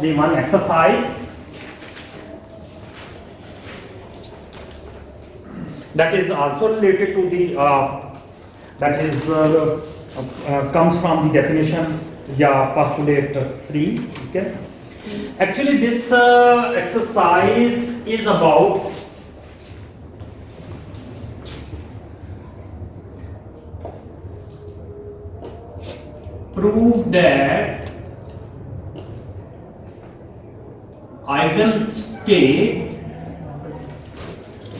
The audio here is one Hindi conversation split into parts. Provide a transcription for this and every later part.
the one exercise that is also related to the that is comes from the definition postulate 3. Okay, actually this exercise is about prove that eigenstate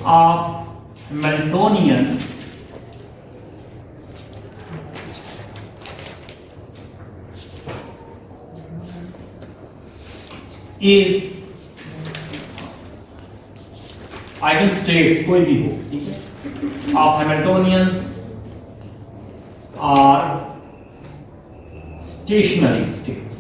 of Hamiltonian is eigenstates कोई भी हो, ठीक है, of Hamiltonians are stationary states.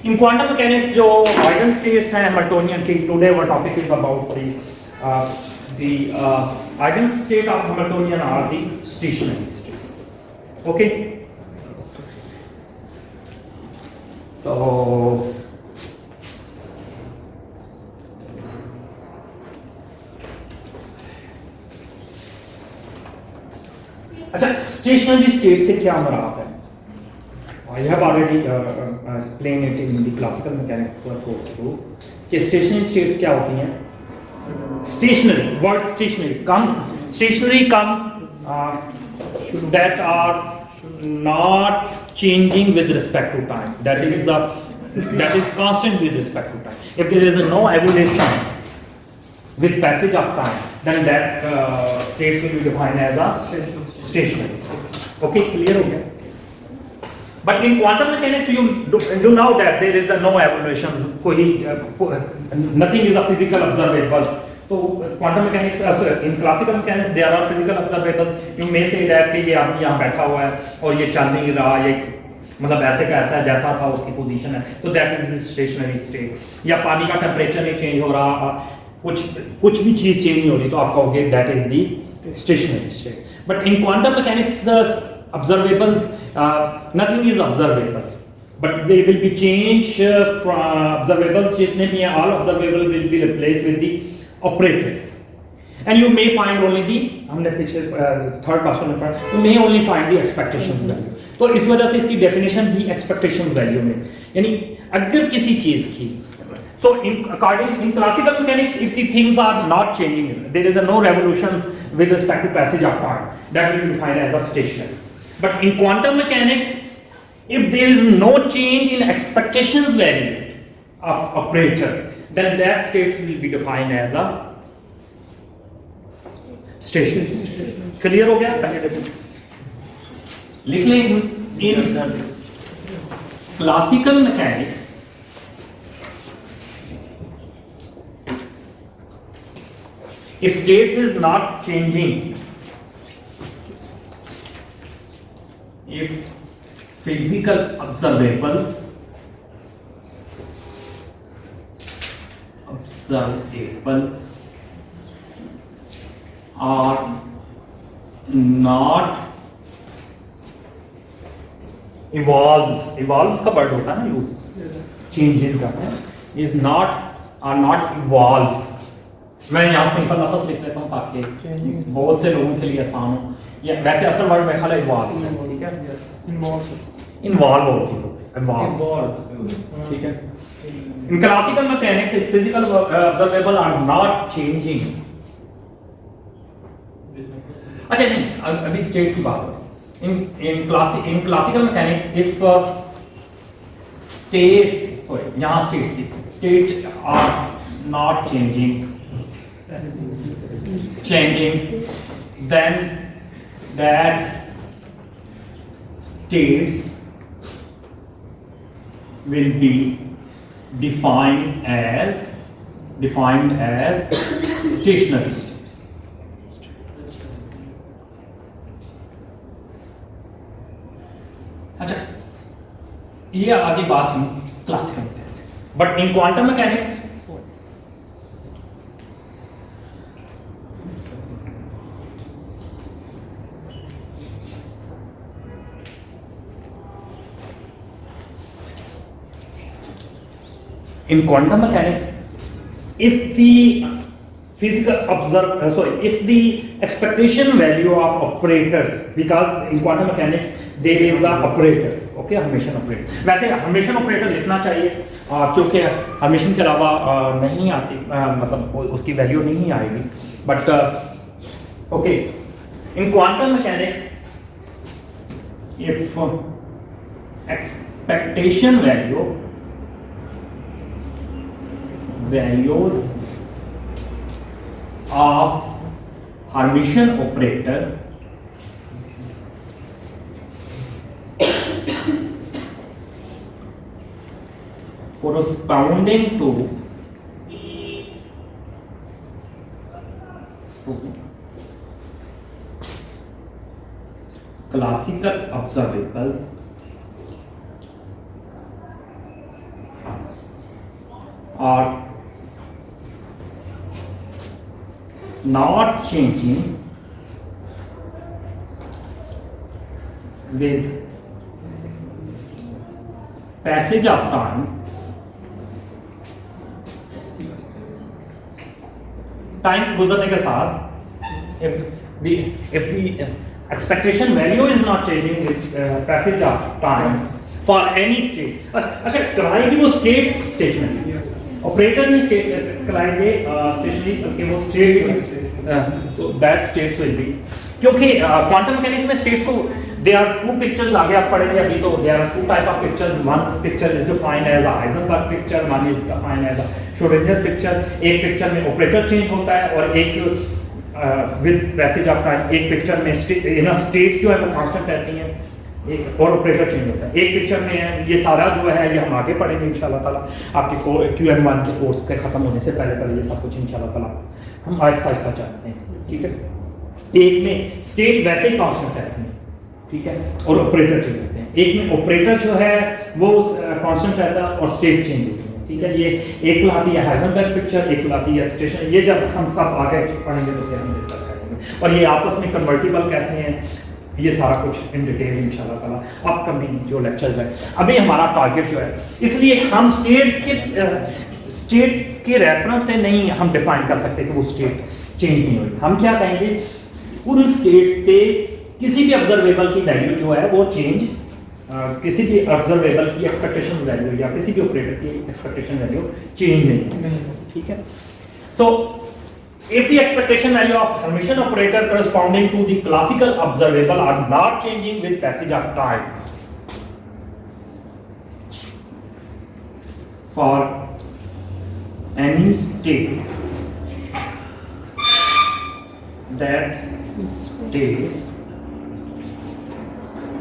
In quantum mechanics, जो eigenstates हैं Hamiltonian की, today our topic is about the eigenstate of Hamiltonian are the stationary states. Okay. So अच्छा, स्टेशनरी स्टेट से क्या मुराद है? I have already explained it in the classical mechanics course too. कि स्टेशनरी स्टेट्स क्या होती हैं? Stationary, word stationary come that are not changing with respect to time. That is constant with respect to time. If there is no evolution with passage of time, then that state will be defined as a stationary. Okay, clear हो गया? But in quantum mechanics, you know that there is no evolution. Nothing is a physical observable. So quantum mechanics, in classical mechanics, there are physical observables. You may say that कि ये आदमी यहाँ बैठा हुआ है और ये चल नहीं रहा, ये मतलब ऐसे का ऐसा जैसा था उसकी पोजीशन है, तो that is the stationary state. या पानी का टेम्परेचर नहीं चेंज हो रहा, कुछ भी चीज चेंज नहीं हो रही, तो आप कहोगे that is the stationary state. But in quantum mechanics, the observables, nothing is observable, but they will be changed from observables जितने भी हैं, all observable will be replaced with the operators, and you may find only the, हमने पिछले third क्वेश्चन में पढ़ा, you may only find the expectations value. तो इस वजह से इसकी definition भी expectation value में, यानी अगर किसी चीज की, so in classical mechanics, if the things are not changing, there is no revolution with respect to passage of time, that will be defined as a stationary. But in quantum mechanics, if there is no change in expectations value of operator, then that state will be defined as a stationary. Clear हो गया? लिख लें in classical mechanics, if states is not changing, if physical observables are not evolves का वर्ड होता है ना यूज, चेंज इन करते हैं, are not evolves. मैं यहाँ सिंपल लफ्ज़ लिख लेता हूँ ताकि बहुत से लोगों के लिए आसान हो. या वैसे असल वर्ड में ख्याल है इवॉल्व, ठीक है, इन्वॉल्व और चीज़ होती है, इवॉल्व, ठीक है. In classical mechanics physical observable are not changing. अच्छा नहीं, अभी स्टेट की बात हो रही. in classical mechanics, if यहाँ states are not changing, then that states will be defined as stationary states. अच्छा, ये आगे बात हम classical mechanics, but in quantum mechanics in quantum mechanics, if the if the expectation value of operators, because in quantum mechanics there is a operators, okay, Hermitian operator, वैसे हर्मिशन ऑपरेटर लिखना चाहिए क्योंकि हर्मिशन के अलावा नहीं आती, मतलब उसकी वैल्यू नहीं आएगी, but okay, in quantum mechanics if expectation values of Hermitian operator corresponding to classical observables are not changing with passage of time, time के गुजरने के साथ if the expectation value is not changing with passage of time for any state. अच्छा, कराएगी वो स्टेट स्टेशनरी, ऑपरेटर नहीं स्टेट कराएंगे स्टेशनरी, बल्कि वो स्टेट, तो दैट स्टेट्स विल बी, क्योंकि क्वांटम मैकेनिक्स में स्टेट्स को there are two pictures आगे आप पढ़ेंगे, अभी तो there are two type of pictures. One picture is defined as a Heisenberg picture, one is defined as a Schrödinger picture. एक पिक्चर में ऑपरेटर चेंज होता है और एक विद पैसेज ऑफ टाइम एक पिक्चर में स्टेट्स जो है वो कांस्टेंट रहती हैं, एक और ऑपरेटर चेंज होता है एक पिक्चर में है। ये सारा जो है ये हम आगे पढ़ेंगे इंशाल्लाह ताला, आपके QM1 के कोर्स के खत्म होने से पहले ये सब कुछ इंशाल्लाह ताला हम आहिस्ता आहिस्ता चाहते हैं, ठीक है। एक में स्टेट वैसे ही कांस्टेंट रहती है, ठीक है, और ऑपरेटर चेंज होते हैं। एक में ऑपरेटर जो है वो कांस्टेंट रहता है और स्टेट चेंज होती है, ठीक है। ये एक लाती है हाइजेनबर्ग पिक्चर, एक लाती है स्टेशन, ये जब हम सब आगे पढ़ेंगे तो फिर हम डिस्कस करेंगे। और ये आपस में कन्वर्टिबल कैसे हैं, ये सारा कुछ इन डिटेल इंशाल्लाह ताला अपकमिंग जो लेक्चर्स है। अभी हमारा टारगेट जो है, इसलिए हम स्टेट के रेफरेंस से नहीं हम डिफाइन कर सकते कि वो स्टेट चेंज नहीं हुई। हम क्या कहेंगे, उन स्टेट्स पे किसी भी ऑब्जर्वेबल की वैल्यू जो है वो चेंज, किसी भी ऑब्जर्वेबल की एक्सपेक्टेशन वैल्यू या किसी भी ऑपरेटर की एक्सपेक्टेशन वैल्यू चेंज नहीं, ठीक है। तो if the expectation value of Hermitian operator corresponding to the classical observable are not changing with passage of time for any states, that states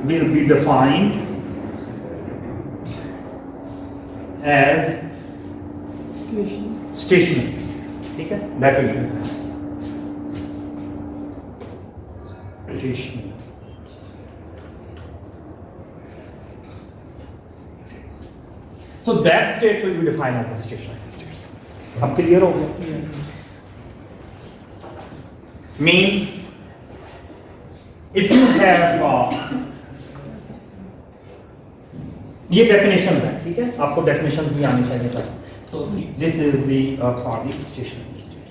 will be defined as stationary, ठीक है, that will be stationary. So that states will be defined as stationary states. अब क्लियर हो गया? Mean if you have ये डेफिनेशन है, ठीक है, आपको डेफिनेशन भी आनी चाहिए सर। तो this is the for the stationary state.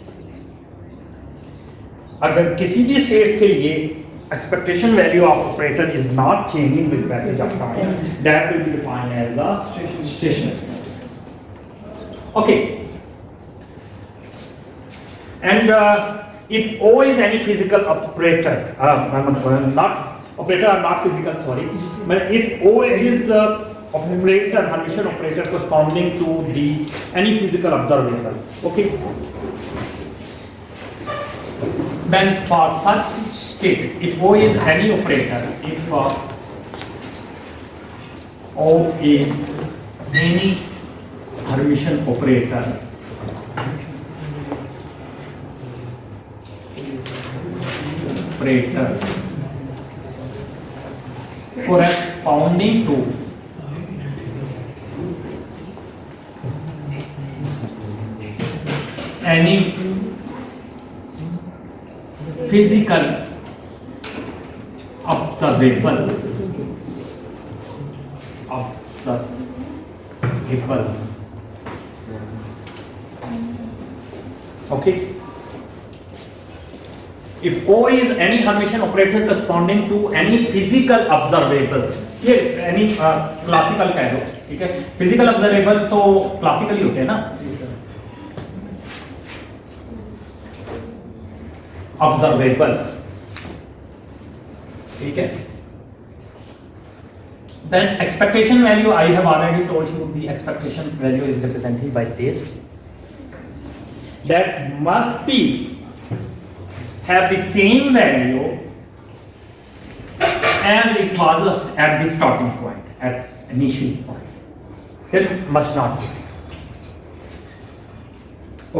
अगर किसी भी स्टेट के लिए expectation value of operator is not changing with passage of time, that will be defined as a stationary state, okay. And if O is any physical operator, not operator or not physical, sorry, but if O is operator, Hermitian operator corresponding to the any physical observable, okay, then for such state, if O is any operator, if O is any Hermitian operator corresponding to any physical observable Okay. If O is any Hermitian operator corresponding to any physical observables, ये any classical कह दो, ठीक है? Physical observable तो classical ही होते हैं ना? Observables, ठीक है? Then expectation value, I have already told you the expectation value is represented by this. That must be have the same value as it was at the starting point, at initial point. It must not be.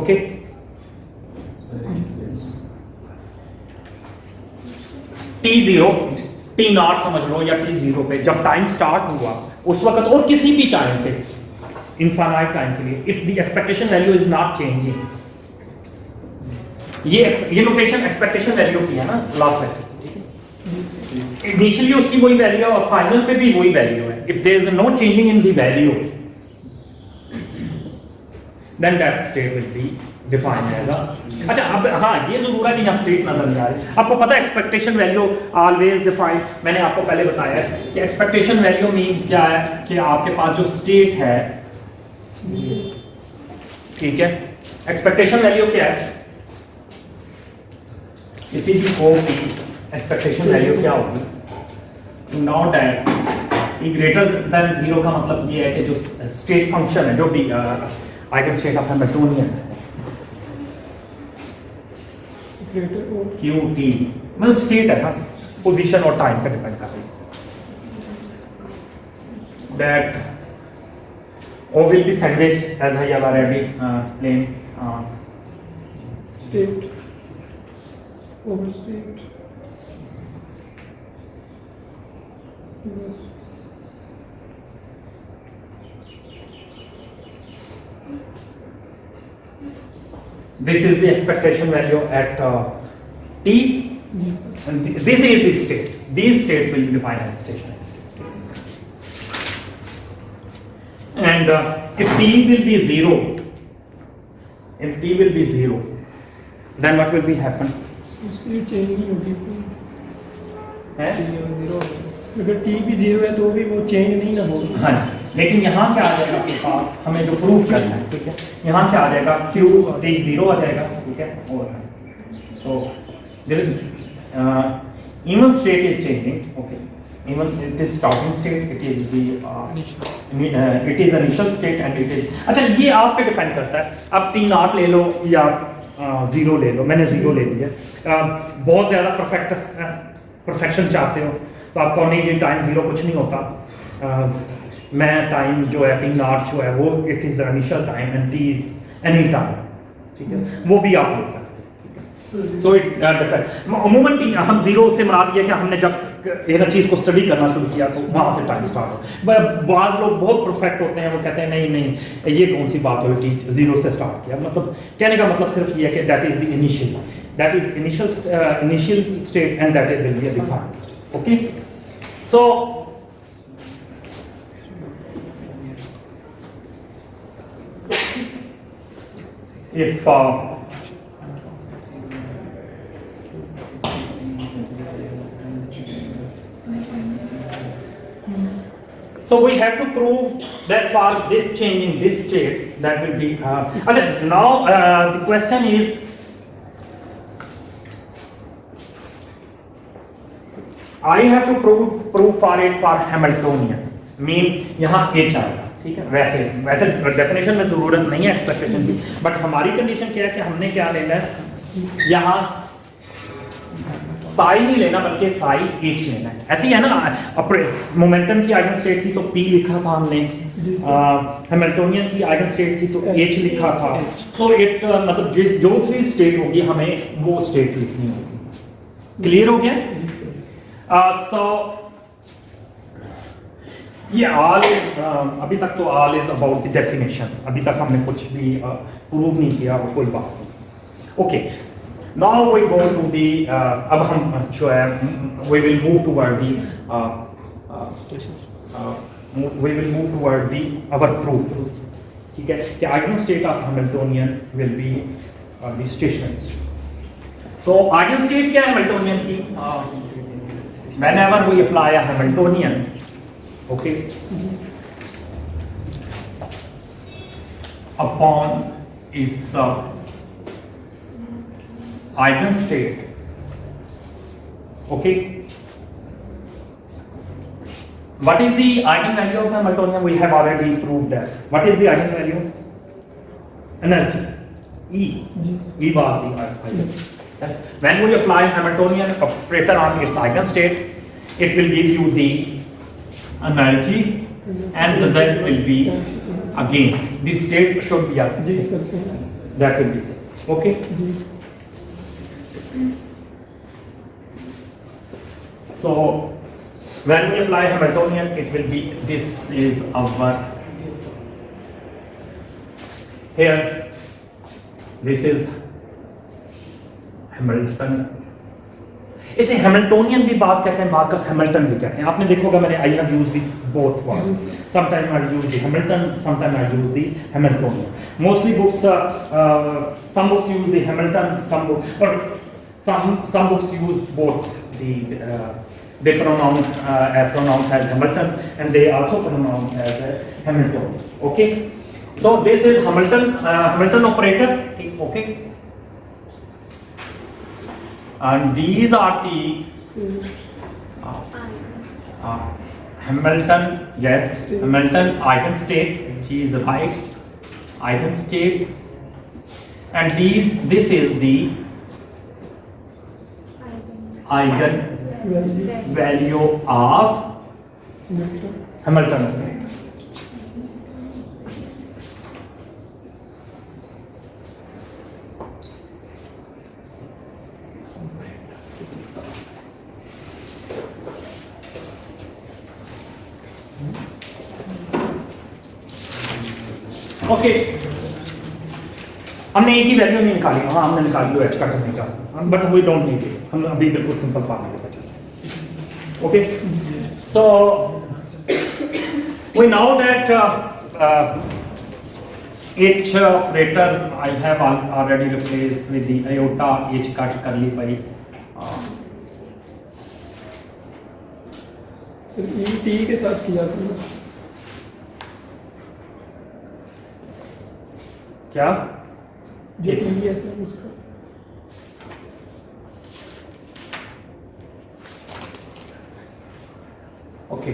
Okay? T0, T0 समझ लो या T0 पे जब टाइम स्टार्ट हुआ उस वक्त और किसी भी टाइम पे इनफाइनाइट टाइम के लिए if the expectation value is not changing, ये नोटेशन एक्सपेक्टेशन वैल्यू की है ना लास्ट लेक्चर, ठीक है? इनिशियली उसकी वही वैल्यू है और फाइनल पे भी वही वैल्यू है. If there is no changing in the value then that state will be defined as a. अच्छा, अब हाँ ये जरूर है कि यहाँ स्टेट नजर नहीं आ रही. आपको पता है एक्सपेक्टेशन वैल्यू ऑलवेज डिफाइंड, मैंने आपको पहले बताया है कि एक्सपेक्टेशन वैल्यू मीन क्या है कि आपके पास जो स्टेट है, ठीक है, एक्सपेक्टेशन वैल्यू क्या है किसी भी O की एक्सपेक्टेशन वैल्यू क्या होगी? Not that E greater than 0 का मतलब ये है कि जो स्टेट फंक्शन है, जो भी eigen state of Hamiltonian Q T मतलब स्टेट है ना, पोजीशन और टाइम पे डिपेंड कर रही है. That O will be sandwiched as I have already explained. State, overstate. Yes. This is the expectation value at T. Yes. And this is the states. These states will be defined as stationary. And if T will be 0, if T will be 0, then what will be happen? उसकी चेंज नहीं होगी. है? अगर T भी 0 है तो भी वो चेंज नहीं ना होगी. हाँ, लेकिन यहाँ क्या आ जाएगा आपके पास, हमें जो प्रूफ करना है, ठीक है, यहाँ क्या आ जाएगा, Q T 0 आ जाएगा, ठीक है, और so even state is changing, okay, even it is starting state, it is the it is initial state and it is. अच्छा, ये आप पे डिपेंड करता है, आप T0 ले लो या 0 ले लो. मैंने 0 ले लिया. बहुत ज़्यादा परफेक्शन चाहते हो तो आपको नहीं, ये टाइम 0 कुछ नहीं होता. मैं टाइम जो है T0 जो है वो it is initial time and T is any time, ठीक है, वो भी आप ले सकते हैं. So it depend. अमूमन हम 0 से मुराद ये है कि हमने जब एक चीज़ को स्टडी करना शुरू किया तो वहाँ से टाइम स्टार्ट हो. बाज़ लोग बहुत परफेक्ट होते हैं, वो कहते हैं नहीं नहीं ये कौन सी बात हुई, 0 से स्टार्ट किया. मतलब कहने का मतलब सिर्फ ये है कि that is the initial, that is initial state and that is will be a defined state. Okay, so if so we have to prove that for this change in this state that will be now the question is I have to prove for it for Hamiltonian mean यहाँ H आएगा, ठीक है. वैसे डेफिनेशन में जरूरत नहीं है एक्सपेक्टेशन की, बट हमारी कंडीशन क्या है कि हमने क्या लेना है, यहाँ साई नहीं लेना बल्कि साई एच लेना है. ऐसे ही है ना, मोमेंटम की आइगन स्टेट थी तो पी लिखा था हमने, हैमिल्टोनियन की आइगन स्टेट थी तो एच लिखा था. सो इट मतलब जो सी स्टेट होगी हमें वो स्टेट लिखनी होगी. क्लियर हो गया? सो ये ऑल अभी तक तो all is about the definition. अभी तक हमने कुछ भी प्रूव नहीं किया, कोई बात नहीं. Okay, now we go to the अब हम जो है we will move toward the we will move toward the our proof. ठीक है, कि eigen state of Hamiltonian will be the stationary state. तो आइगन स्टेट क्या है हैमिल्टोनियन की? whenever we apply a Hamiltonian, okay, upon its eigenstate, okay, what is the eigenvalue of Hamiltonian? We have already proved that. What is the eigenvalue? Energy. E. E was the eigenvalue. Yes. When we apply Hamiltonian operator on its eigenstate, it will give you the energy, and result will be again the state should be जी same. सर सही। That will be same. Okay. जी So when we apply Hamiltonian, it will be, this is our, here this is Hamilton, इसे हैमिल्टोनियन भी बास कहते हैं, बास का हैमिल्टन भी कहते हैं। आपने देखोगा मैंने I have used the both word, sometime I use the Hamilton, sometime I use the Hamiltonian. Mostly books, some books use the Hamilton, some books, but some books use both the they pronounce as Hamilton, and they also pronounce as Hamilton. Okay, so this is Hamilton operator. Okay, and these are the Hamilton, yes, Hamilton eigenstate. She is right, eigenstates, and this is the eigenvalue of Hamilton state. Okay, हमने एक ही वैल्यू नहीं निकाली, हाँ हमने निकाली दो एच का करने का, but we don't need it, हम अभी बिल्कुल सिंपल फार्मूले पर चलते हैं। Okay, so we know that H operator I have already replaced with the iota H cut curly by sir E T के साथ किया था क्या जो ई है सर उसका ओके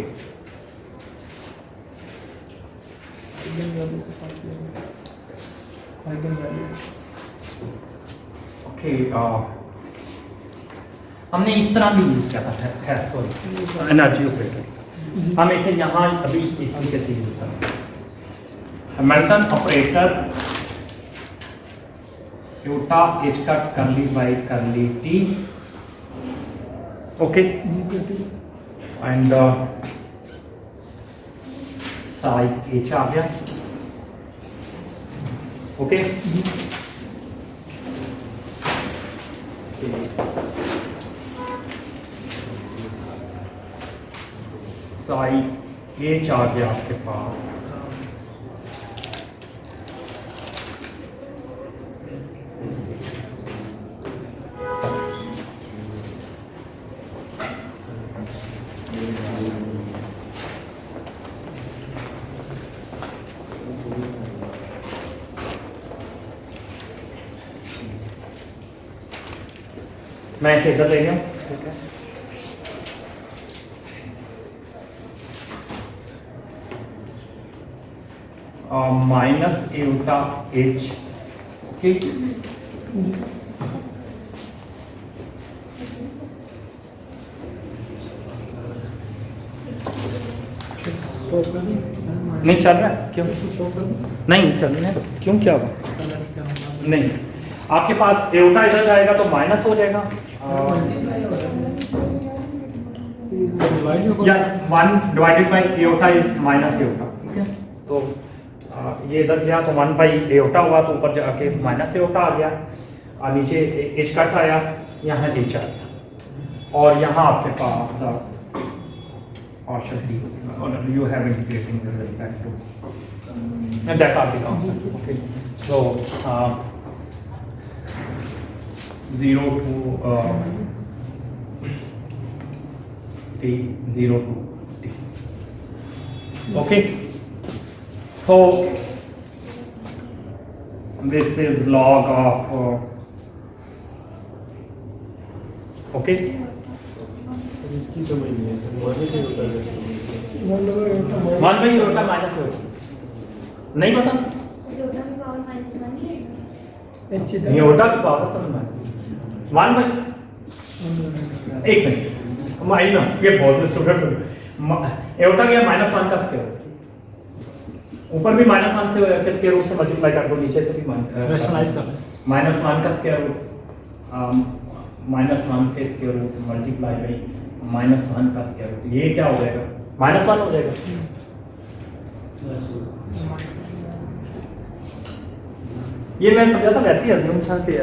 आइगन वैल्यू के साथ किया था आइगन वैल्यू ओके, हमने इस तरह भी यूज किया था, खैर सॉरी, एनर्जी ऑपरेटर हम इसे यहाँ अभी इस तरीके से यूज करेंगे। Hamilton operator iota H cut curly by curly T, okay, and psi H आ गया, okay, psi H आ गया आपके पास, मैं इसे इधर ले गया, ठीक है, माइनस iota H, ओके, नहीं चल रहा है, क्यों नहीं चल रहा है, क्यों क्या हुआ? नहीं, आपके पास एओटा इधर जाएगा तो माइनस हो जाएगा, या 1 divided by aorta is minus aorta, तो ये इधर गया तो 1 बाई एओटा हुआ, तो ऊपर जाके माइनस एओटा आ गया, और नीचे एच कट आया, यहाँ एच आ गया, और यहाँ आपके पास partial d, or you have integrating with respect to, and that are the constants. Okay, so 0 to t 0 to t. Okay, so this is log of okay, इसकी समझ नहीं है माइनस ही होता है 1 by iota minus iota नहीं पता iota की पावर -1 एच iota की पावर तो नहीं 1 by एक मिनट माइनस ये बहुत स्टूडेंट iota क्या -1 का स्क्वायर ऊपर भी -1 से के स्क्वायर रूट से मल्टीप्लाई कर दो नीचे से भी रैशनलाइज कर -1 का स्क्वायर रूट -1 के स्क्वायर रूट मल्टीप्लाई बाई -1 का स्क्वायर रूट ये क्या हो जाएगा -1 हो जाएगा ये मैं समझा था वैसे ही अज्यूम था कि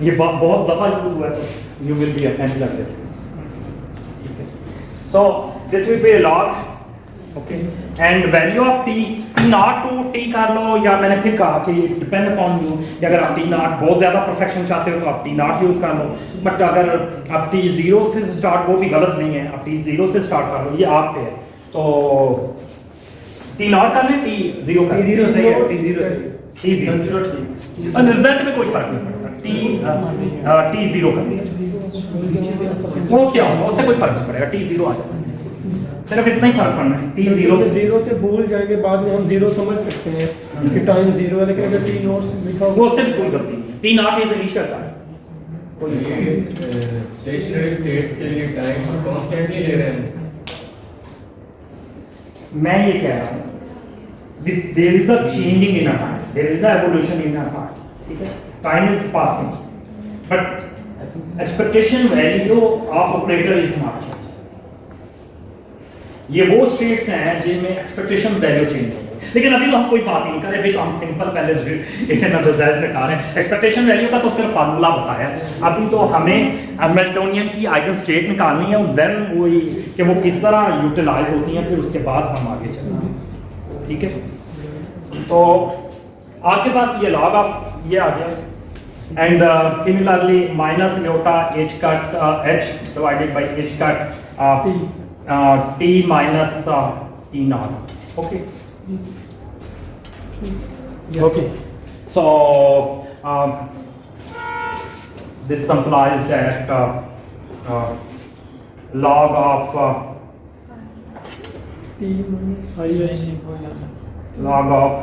ये बहुत दफा यूज हुआ है तो you will be attend like this so this will be a log okay and value of t naught to t कर लो या मैंने फिर कहा कि डिपेंड अपॉन यू अगर आप टी नॉट बहुत ज़्यादा परफेक्शन चाहते हो तो आप टी नॉट यूज़ कर लो बट अगर आप टी 0 से स्टार्ट वो भी गलत नहीं है आप टी 0 से स्टार्ट कर लो ये आप पे है तो टी नॉट कर लें टी 0 का T0 सही है T0 और रिजल्ट में कोई फर्क नहीं पड़ता टी 0 का वो क्या होगा उससे कोई फर्क नहीं पड़ेगा टी 0 आ जाएगा सिर्फ इतना ही फर्क पड़ना है टी 0 0 से भूल जाएंगे बाद में हम 0 समझ सकते हैं कि टाइम 0 है लेकिन अगर टी नॉट लिखा वो उससे भी कोई गलती नहीं है T not is initial time stationery states के लिए टाइम हम कांस्टेंटली ले रहे हैं मैं ये कह रहा हूँ there is a changing in a time there is a evolution in a time ठीक है time is passing but expectation value of operator is not change ये वो स्टेट्स हैं जिनमें एक्सपेक्टेशन वैल्यू चेंज हो लेकिन अभी तो हम कोई बात नहीं कर रहे अभी तो हम सिंपल पहले रिजल्ट निकाल रहे हैं एक्सपेक्टेशन वैल्यू का तो सिर्फ फार्मूला बताया अभी तो हमें हैमिल्टोनियन की आइगन स्टेट निकालनी है देन वही कि वो किस तरह यूटिलाइज होती हैं फिर उसके बाद हम आगे चलेंगे ठीक है तो आपके पास ये लॉग ऑफ ये आ गया and similarly minus iota h cut h divided by h cut t minus t naught okay Yes. okay so this implies that log of T minus psi H log of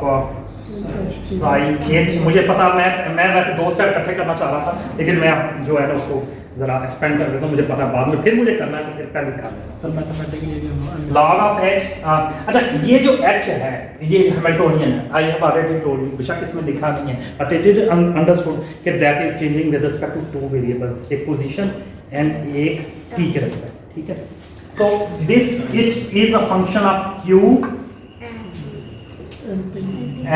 psi h मुझे पता मैं वैसे दो स्टेप इकट्ठे करना चाह रहा था लेकिन मैं जो है ना उसको जरा एक्सपेंड कर देता हूँ मुझे पता है बाद में फिर मुझे करना है तो फिर पहले कर लेना sir mathematically log of h अच्छा ये जो h है ये हैमिल्टोनियन है I have already told you बेशक इसमें लिखा नहीं है बट इट इज अंडरस्टूड कि that is changing with respect to two variables एक पोजीशन एंड एक t के रिस्पेक्ट ठीक है तो this h is a function of q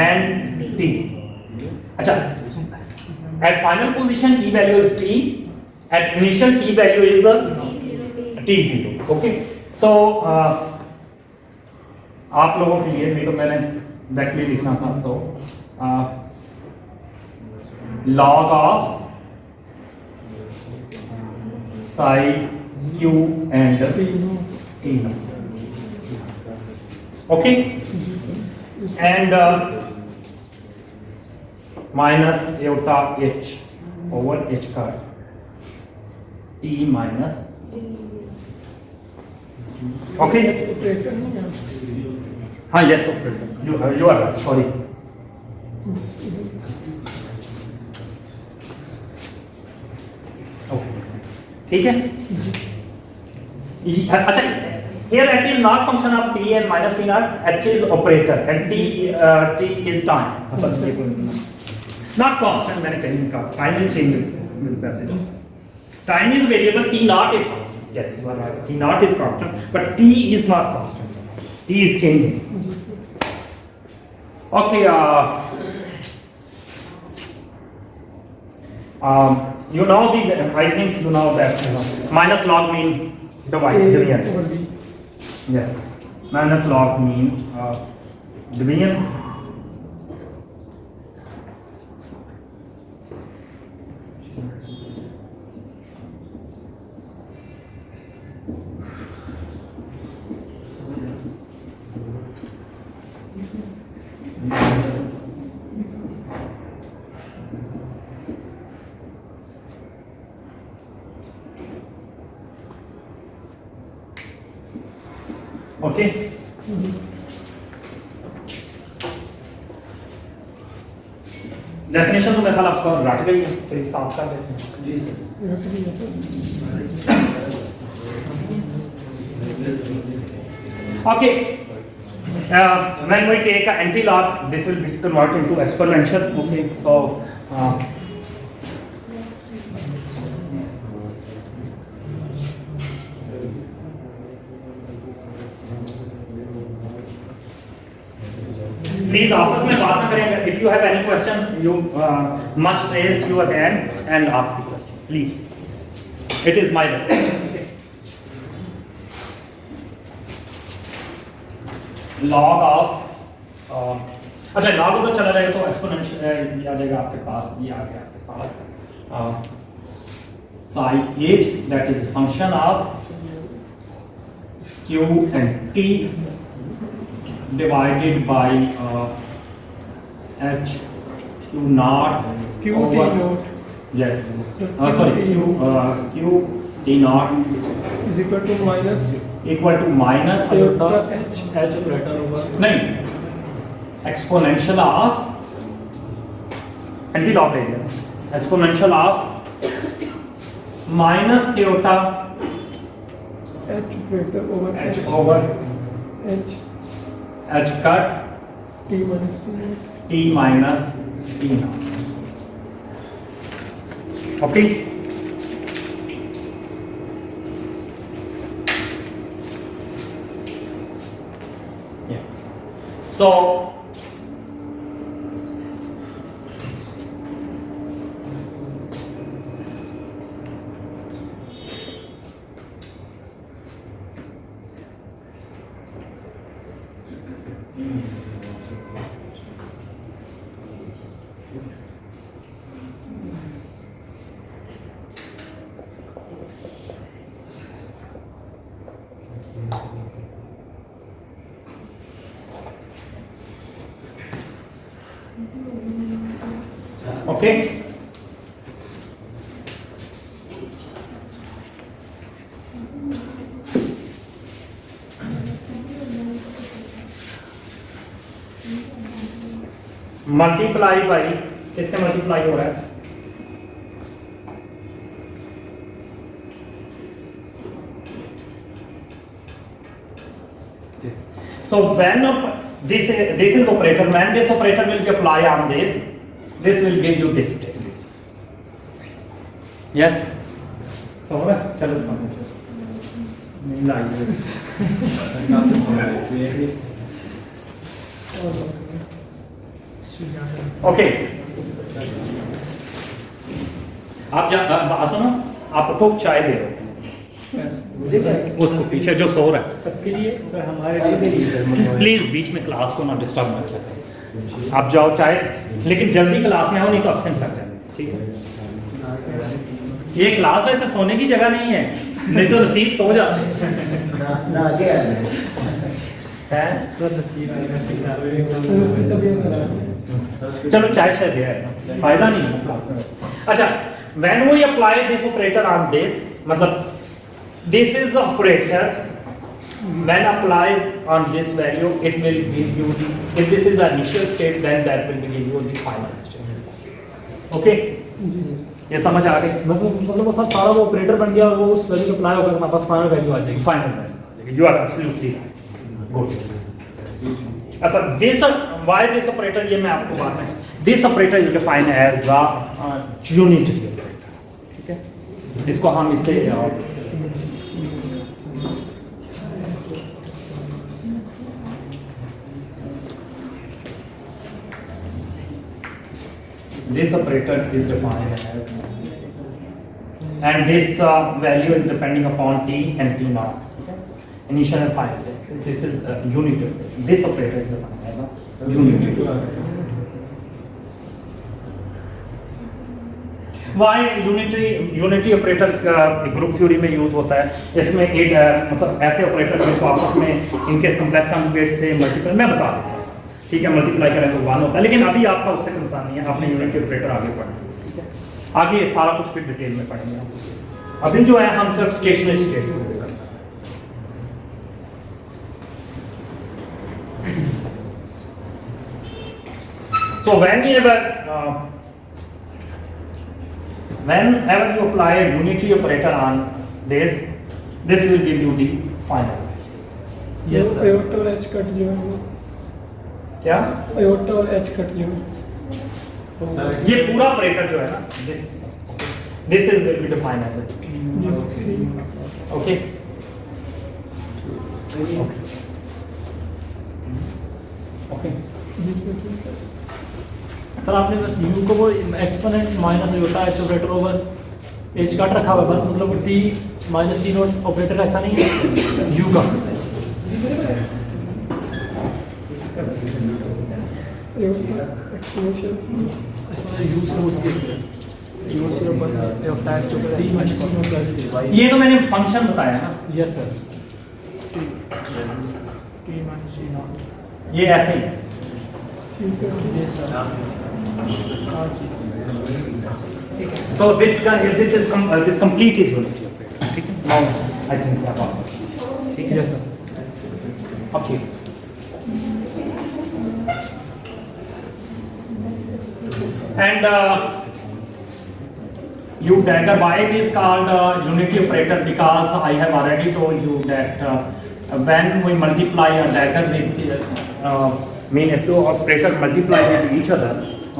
and t अच्छा at final position t value is t at initial t value is the t0 okay so आप लोगों के लिए नहीं तो मैंने डायरेक्टली लिखना था तो log of psi q and t okay and minus iota h over h card t minus okay हाँ yes operator you are right sorry okay ठीक है अच्छा here h is not function of t and minus t naught h is operator and t is time not constant मैंने कहीं नहीं कहा time is changing वैसे time is variable t naught is constant yes you are right t naught is constant but t is not constant t is changing okay you know the I think you know that minus log mean division yes minus log mean division okay definition तो मेरे ख्याल आपको रट गई है, तो हिसाब का जी sir. Okay when we take an anti-log, this will be converted into exponential. Okay, so please आपस में बात करेंगे. If you have any question, you must raise your hand and ask the question. Please, it is my role. Log of अच्छा log उधर चला जाएगा तो एक्सपोनेंशियल ये आ जाएगा आपके पास, ये आ गया आपके पास psi h, that is function of q and t divided by h q naught Q T over- naught yes So sorry q t naught is equal to minus equal to minus delta H. H operator होगा नहीं एक्सपोनेंशियल ऑफ एंटी-लॉग ले लिया exponential of minus theta H operator over h over H h cut T minus T naught. t minus t not. Okay so okay multiply by किससे मल्टीप्लाई हो रहा है so when this is operator, when this operator will be applied on this will give you this state. Yes समझ रहे चलो समझो नहीं लाइए ओके आप सुनो आप उठो चाय दे रहे हो उसको पीछे जो सो रहा है सबके लिए सर हमारे लिए प्लीज बीच में क्लास को ना डिस्टर्ब मत करें. आप जाओ चाहे लेकिन जल्दी क्लास में हो नहीं तो एब्सेंट लग जाए. ठीक है ये क्लास वैसे सोने की जगह नहीं है नहीं तो नसीब सो जाते हैं. सर नसीब चलो चाय शायद दिया है फायदा नहीं है क्लास में. अच्छा when we apply this operator on this मतलब this is operator when applied on this value it will give you the if this is the initial state then that will give you the final state. okay ये समझ आ गई मतलब वो सर सारा वो ऑपरेटर बन गया और वो उस वैल्यू पे अप्लाई होकर हमारे पास फाइनल वैल्यू आ जाएगी. final you are absolutely good. अच्छा this why this operator ये मैं आपको बात में this operator is defined as a unitary operator. ठीक है इसको हम इसे this operator is defined as and this value is depending upon t and t naught. Okay? Initial and final. This is unitary. This operator is defined as a unitary. Why unitary operator group theory में यूज होता है. इसमें एक मतलब ऐसे ऑपरेटर जिनको आपस में इनके कॉम्प्लेक्स कॉन्जुगेट से मल्टीप्लाई मैं बता देता हूँ. ठीक है मल्टीप्लाई करें तो 1 होता है लेकिन अभी आपका उससे कंसर्न नहीं है. आपने यूनिटरी ऑपरेटर आगे पढ़ना. ठीक है आगे सारा कुछ फिर डिटेल में पढ़ेंगे. अभी जो है हम सिर्फ स्टेशनरी स्टेट को So whenever you apply a unitary operator on this will give you the final. Yes, sir. Iota और एच कट जो है वो क्या आयोटा और एच कट जो है ये पूरा ऑपरेटर जो है ना this is will be defined as it. Okay. Okay. Sir आपने बस u को वो exponent minus iota H operator over H cut रखा हुआ है, बस मतलब वो t minus T note operator ऐसा नहीं है u का। आयोटा एक्सपोनेंशियल इसमें u से वो स्पीड है u से ऊपर iota H operator t minus T note. ये तो मैंने फंक्शन बताया ना, yes sir, t minus T note. ये ऐसे ही है। Yes sir. So this complete is unity operator. ठीक है? Now I think we are done. ठीक है? Yes sir. Okay. And you dagger, why it is called unity operator? Because I have already told you that when we multiply a dagger with mean if two operator multiply with each other,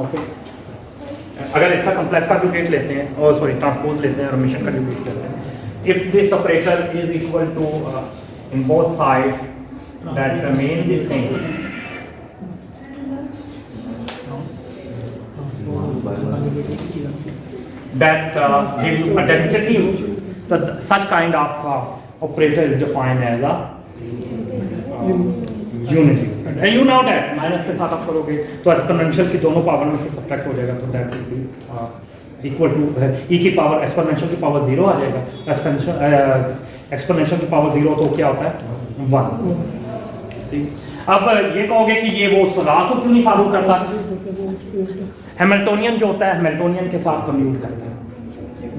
okay. अगर इसका कॉम्प्लेक्स का ड्यूटेट लेते हैं और सॉरी ट्रांसपोज लेते हैं और मिशन का ड्यूटेट लेते हैं, if this operator is equal to in both sides that remain the same, that give you a derivative, so such kind of operator is defined as a unity. And you know that minus के साथ आप करोगे तो एक्सपोनेंशियल की दोनों पावर में से सब्ट्रैक्ट हो जाएगा, तो that will be equal to e की पावर एक्सपोनेंशियल की पावर 0 आ जाएगा, एक्सपोनेंशियल की पावर 0 तो क्या होता है 1। सी अब ये कहोगे कि ये वो लॉ को क्यों नहीं फॉलो करता, हैमिल्टोनियन जो होता है हैमिल्टोनियन के साथ कम्यूट करता है।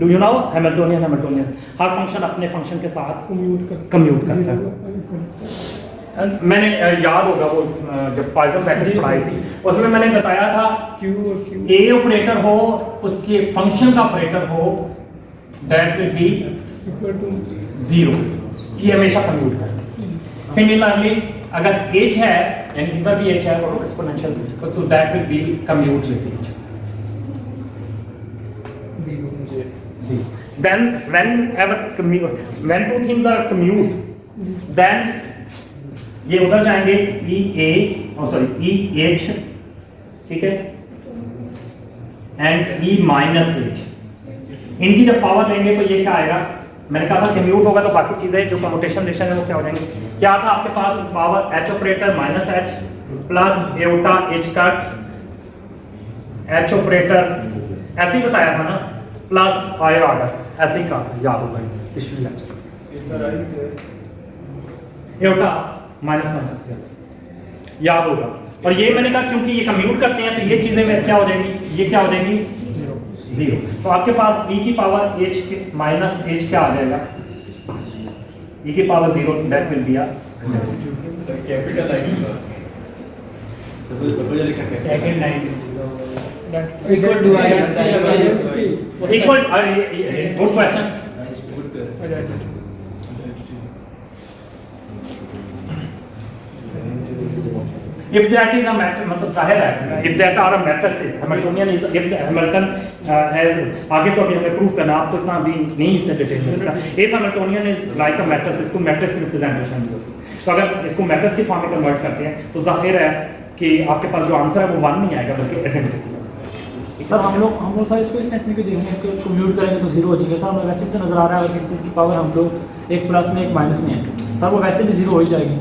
Do you know Hamiltonian her function अपने फंक्शन के साथ कम्यूट करता है। मैंने याद होगा वो जब पॉइसन मैट्रिक्स पढ़ाई थी उसमें मैंने बताया था क्यू और क्यू ए ऑपरेटर हो उसके फंक्शन का ऑपरेटर हो that will be equal to 0, ये हमेशा कम्यूट करता है। सिमिलरली अगर h है यानी इधर भी h है और एक्सपोनेंशियल तो that will B commute with h। then when two things are commute then ये उधर जाएंगे ई एच, ठीक है, एंड ई माइनस एच, इनकी जब पावर लेंगे तो ये क्या आएगा, मैंने कहा था कम्यूट होगा तो बाकी चीजें जो कम्यूटेशन रिलेशन है वो क्या हो जाएंगे। क्या था आपके पास power h operator minus h plus iota h cut h operator ऐसे ही बताया था ना, प्लस हायर ऑर्डर ऐसे ही कहा था, याद होगा पिछली लेक्चर एओटा माइनस माइनस याद होगा। और ये मैंने कहा क्योंकि ये कम्यूट करते हैं तो ये चीजें में क्या हो जाएंगी, ये क्या हो जाएंगी 0। तो आपके पास e की पावर h के माइनस h क्या आ जाएगा, e की power 0 that will be a capital I second line equal to equal good question. If that is a matrix, मतलब जाहिर है, if that are a matrices, Hamiltonian is if the Hamilton has आगे तो अभी हमें प्रूफ करना, आप तो इतना भी नहीं इसे डिटेल में करना। If Hamiltonian is like a matrix, इसको मैट्रिक्स रिप्रेजेंटेशन होती है। तो अगर इसको मैट्रिक्स की फॉर्म में कन्वर्ट करते हैं तो जाहिर है कि आपके पास जो आंसर है वो 1 नहीं आएगा बल्कि आइडेंटिटी। सर हम लोग सर इसको इस सेंस में क्यों देखेंगे कि कम्यूट करेंगे तो 0 हो जाएंगे। सर हमें वैसे भी तो नजर आ रहा है किस चीज़ की पावर हम लोग एक प्लस में एक माइनस में है, सर वो वैसे भी 0 हो ही जाएगी,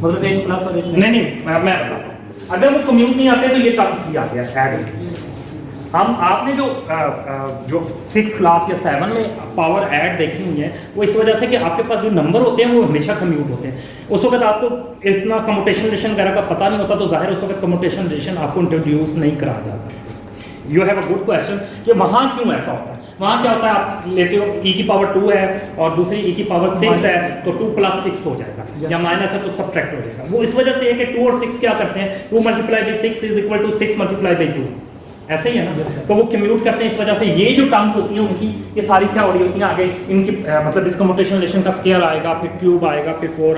मतलब h प्लस और h नहीं मैं बताता हूँ, अगर वो कम्यूट नहीं आते तो ये टर्म्स भी आ गया ऐड। हम आपने जो 6 क्लास या 7 में पावर ऐड देखी हुई है वो इस वजह से कि आपके पास जो नंबर होते हैं वो हमेशा कम्यूट होते हैं। उस वक्त आपको इतना कम्यूटेशन रिलेशन वगैरह का पता नहीं होता तो जाहिर उस वक्त कम्यूटेशन रिलेशन आपको इंट्रोड्यूस नहीं कराया जा सकता। You have a good question कि वहाँ क्यों ऐसा होता है। वहाँ क्या होता है, आप लेते हो e की पावर 2 है और दूसरी e की पावर 6 है तो 2 + 6 हो जाएगा। या माइनस है तो सब्ट्रैक्ट हो जाएगा। वो इस वजह से है कि 2 और 6 क्या करते हैं, 2 multiply by 6 is equal to 6 multiply by 2, ऐसे ही है ना। तो वो कम्यूट करते हैं, इस वजह से ये जो टर्म्स होती हैं उनकी ये सारी क्या हो रही होती हैं आगे, इनकी मतलब इस कम्यूटेशन रिलेशन का स्केयर आएगा, फिर क्यूब आएगा, फिर 4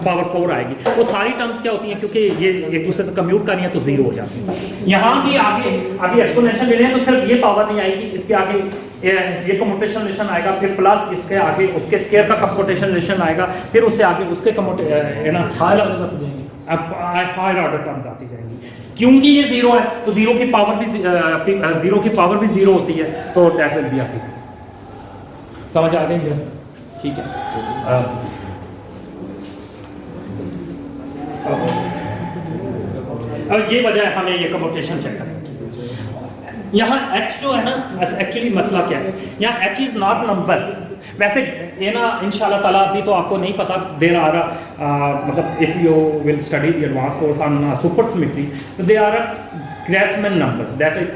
पावर 4 आएगी, वो सारी टर्म्स क्या होती हैं क्योंकि ये एक दूसरे से कम्यूट कर रही हैं तो जीरो हो जाती है। यहाँ भी आगे अभी एक्सपोनेंशियल ले रहे हैं तो सिर्फ ये पावर नहीं आएगी, इसके आगे ये कम्यूटेशन रिलेशन आएगा, फिर प्लस इसके आगे उसके स्केयर का कम्यूटेशन रिलेशन आएगा, फिर उससे आगे उसके है ना हायर ऑर्डर टर्म्स आती जाएंगी। क्योंकि ये जीरो है तो जीरो की पावर भी जीरो होती है, तो दैट विल बी जीरो। समझ आ गई? यस, ठीक है। अब ये वजह है हमें ये कम्यूटेशन चेक करने की। यहाँ h जो है ना, एक्चुअली मसला क्या है, यहाँ h इज नॉट नंबर। वैसे ये ना इंशाल्लाह ताला अभी तो आपको नहीं पता देर आ रहा, मतलब if you will study the advance course on super symmetry, तो they are Grassmann numbers, that is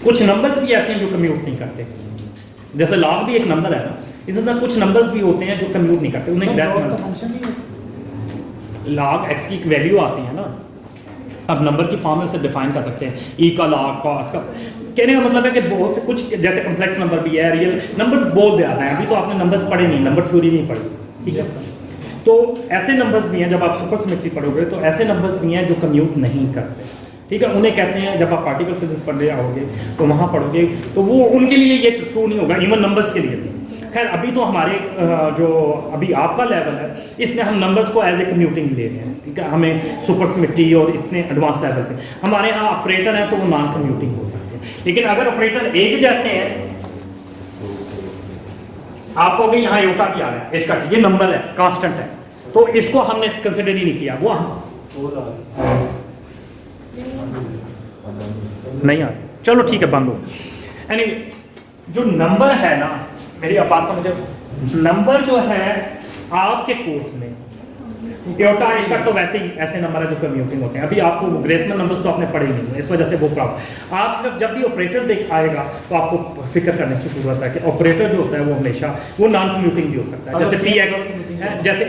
कुछ नंबर्स भी ऐसे हैं जो कम्यूट नहीं करते, जैसे लॉग भी एक नंबर है ना, इसी तरह कुछ नंबर्स भी होते हैं जो कम्यूट नहीं करते, उन्हें ग्रेसमैन लॉग x की एक वैल्यू आती है ना, अब नंबर की फॉर्म में उसे डिफाइन कर सकते हैं, ई का लॉग कॉस का। कहने का मतलब है कि बहुत से कुछ जैसे कम्प्लेक्स नंबर भी है, रियल नंबर्स बहुत ज़्यादा हैं, अभी तो आपने नंबर्स पढ़े नहीं, नंबर थ्योरी नहीं पढ़ी, ठीक है सर। तो ऐसे नंबर्स भी हैं, जब आप सुपर सिमेट्री पढ़ोगे तो ऐसे नंबर्स भी हैं जो कम्यूट नहीं करते, ठीक है। उन्हें कहते हैं, जब आप पार्टिकल फिजिक्स पढ़ रहे आओगे तो वहाँ पढ़ोगे तो वो उनके लिए ये ट्रू नहीं होगा, इवन नंबर्स के लिए भी। खैर अभी तो हमारे जो अभी आपका लेवल है इसमें हम नंबर्स को एज ए कम्यूटिंग ले रहे हैं, ठीक है। हमें सुपर सिमेट्री और इतने एडवांस लेवल पे हमारे यहाँ ऑपरेटर हैं तो वो नॉन कम्यूटिंग हो सकते हैं, लेकिन अगर ऑपरेटर एक जैसे हैं, आप कहोगे यहाँ एटा क्या है, एच का ये नंबर है, कांस्टेंट है, तो इसको हमने कंसिडर ही नहीं किया, वो हम नहीं आ, चलो ठीक है, बंद हो। anyway, जो नंबर है ना, मेरी बात समझो, नंबर जो है आपके कोर्स में एटा इसका तो वैसे ही ऐसे नंबर है जो कम्यूटिंग होते हैं। अभी आपको ग्रेसमैन नंबर्स तो आपने पढ़े ही नहीं, इस वजह से वो प्रॉब्लम। आप सिर्फ जब भी ऑपरेटर देख आएगा तो आपको फिक्र करने की जरूरत है कि ऑपरेटर जो होता है वो हमेशा वो नॉन कम्यूटिंग भी हो सकता है, जैसे px, जैसे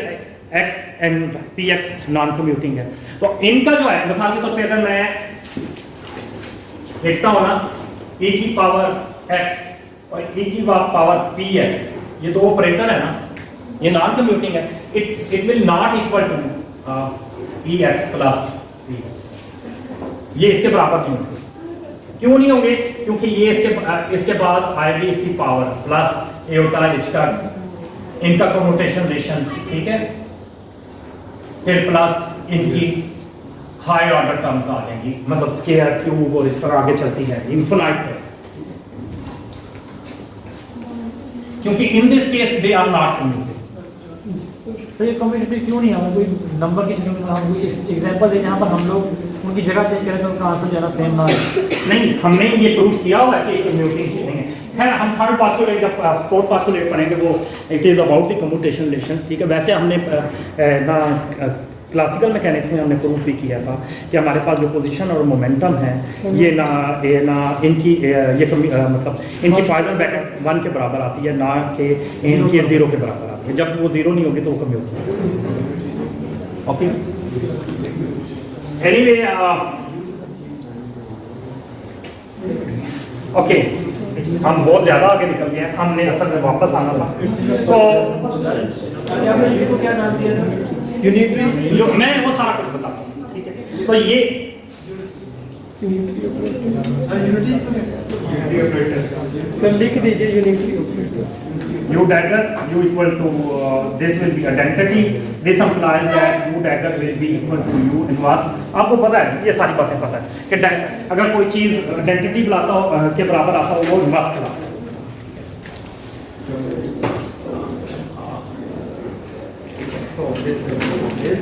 x and px non commuting है। तो इनका जो है मिसाल के तौर पर अगर मैं लिखता हूँ ना e की पावर x और e की पावर px, ये दो ऑपरेटर है ना, ये नॉन कम्यूटिंग है, it will not equal to ex plus px, ये इसके बराबर नहीं होंगे। क्यों नहीं होंगे? क्योंकि ये इसके बाद आएगी इसकी पावर प्लस एटा एच का, इनका कम्यूटेशन रिलेशन, ठीक है, फिर प्लस इनकी हाई ऑर्डर टर्म्स आ जाएंगी, मतलब स्केयर क्यूब और इस तरह आगे चलती जाएगी इनफिनाइट तक, क्योंकि in this case they are not commuted. Sir ये कम्यूटेड क्यों नहीं, हमें कोई नंबर की शक्ल में हम कोई इग्जांपल दें जहाँ पर हम लोग उनकी जगह चेंज करें तो उनका आंसर जो है ना सेम ना है। नहीं, हमने ये प्रूव किया हुआ है कि कम्यूटिंग नहीं है। खैर हम थर्ड पास्टुलेट, जब फोर्थ पास्टुलेट पढ़ेंगे वो it is about the commutation relation, ठीक है। वैसे हमने ना क्लासिकल मैकेनिक्स में हमने प्रूव भी किया था कि हमारे पास जो पोजीशन और मोमेंटम है ये ना इनकी ये मतलब इनकी पॉइसन ब्रैकेट 1 के बराबर आती है, ना कि इनकी 0 के बराबर आती है। जब वो 0 नहीं होगी तो वो कम्यूट होगी। ओके, एनीवे ओके, हम बहुत ज़्यादा आगे निकल गए हैं, हमने असल में वापस आना था। तो आपने क्या नाम दिया था? यूनिटरी, जो मैं वो सारा कुछ बताता हूँ, ठीक है। तो ये सर लिख दीजिए unitary operator. u dagger u equal to this will be identity, this implies that u dagger will be equal to u inverse। आपको पता है, ये सारी बातें पता है कि अगर कोई चीज आइडेंटिटी बुलाता हो के बराबर आता हो वो इन्वर्स कहलाता है। So this will be this.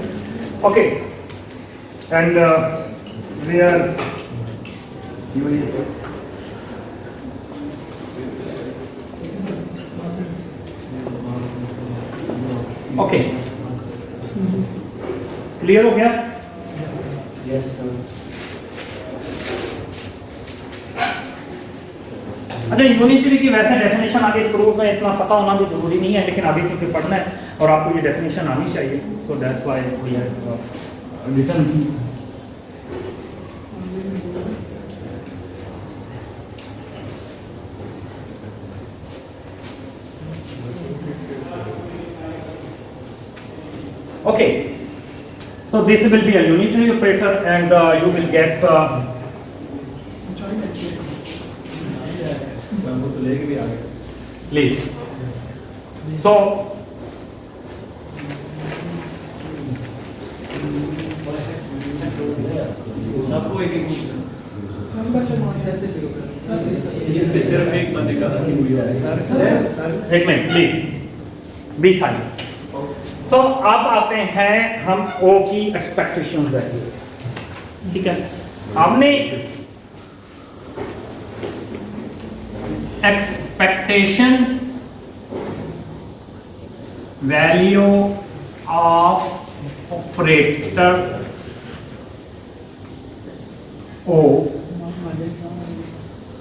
Okay, and where u is okay, clear हो गया? Yes sir. अच्छा, यूनिटरी की वैसे डेफिनेशन आगे इस प्रूफ में इतना पता होना भी जरूरी नहीं है, लेकिन अभी क्योंकि पढ़ना है और आपको ये डेफिनेशन आनी चाहिए, so that's why we have written. Okay, so this will be a unitary operator and you will get please. So सबको एक इसमें सिर्फ एक बंदे का एक मिनट प्लीज, बी साइलेंट। सो अब आते हैं हम ओ की एक्सपेक्टेशन वैल्यू, ठीक है। हमने expectation value of operator O,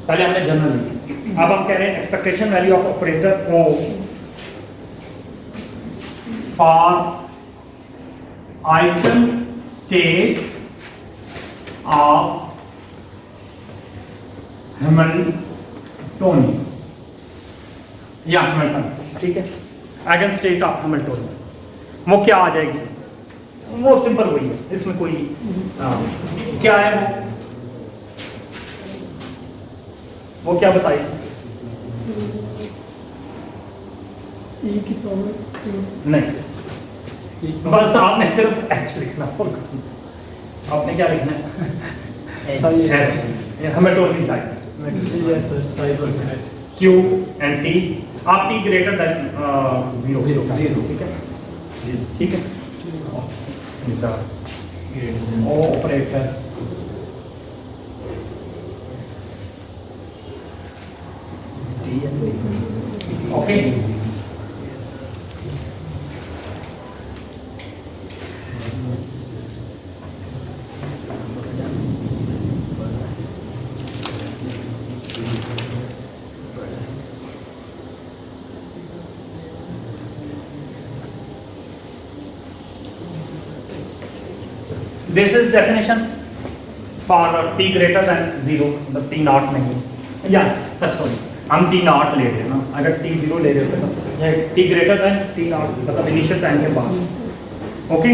पहले हमने जनरल ली, अब हम कह रहे हैं expectation value of operator O for item state of Hamiltonian या Hamilton, ठीक है। आइगन स्टेट ऑफ हैमिल्टोनियन वो क्या आ जाएगी, वो सिंपल वही है, इसमें कोई क्या है वो क्या बताएगी? E की पावर नहीं, बस आपने सिर्फ एच लिखना और कुछ नहीं। आपने क्या लिखना है? H, Hamiltonian type Q and T, आप टी ग्रेटर देन जीरो, ठीक है, ठीक है। O operator okay, this is definition for t greater than 0, मतलब t naught नहीं या सॉरी हम t naught ले रहे हैं ना, अगर t 0 ले रहे होते ना, ये t greater than t naught मतलब इनिशियल टाइम के बाद, ओके।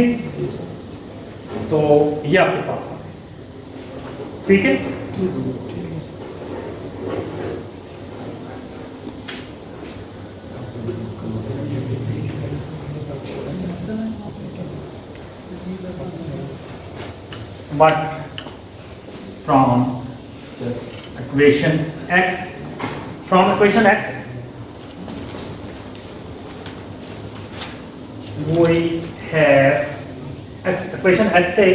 तो ये आपके पास है, ठीक है। But from equation x, we have equation x से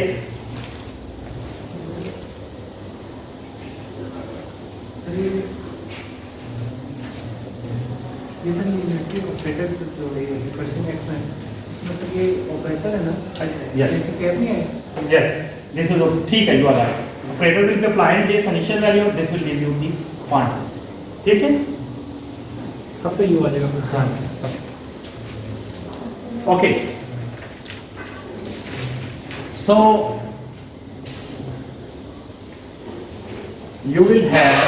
ये सर यूनिटरी ऑपरेटर से जो है इक्वेशन x में, मतलब ये ऑपरेटर है ना, Yes. कैप नहीं है। yes, this is okay, ठीक है, you are right. Operator will be applied this initial value, this will give you the quantity, ठीक है। सब पे यू आ जाएगा कुछ खास। Okay. So you will have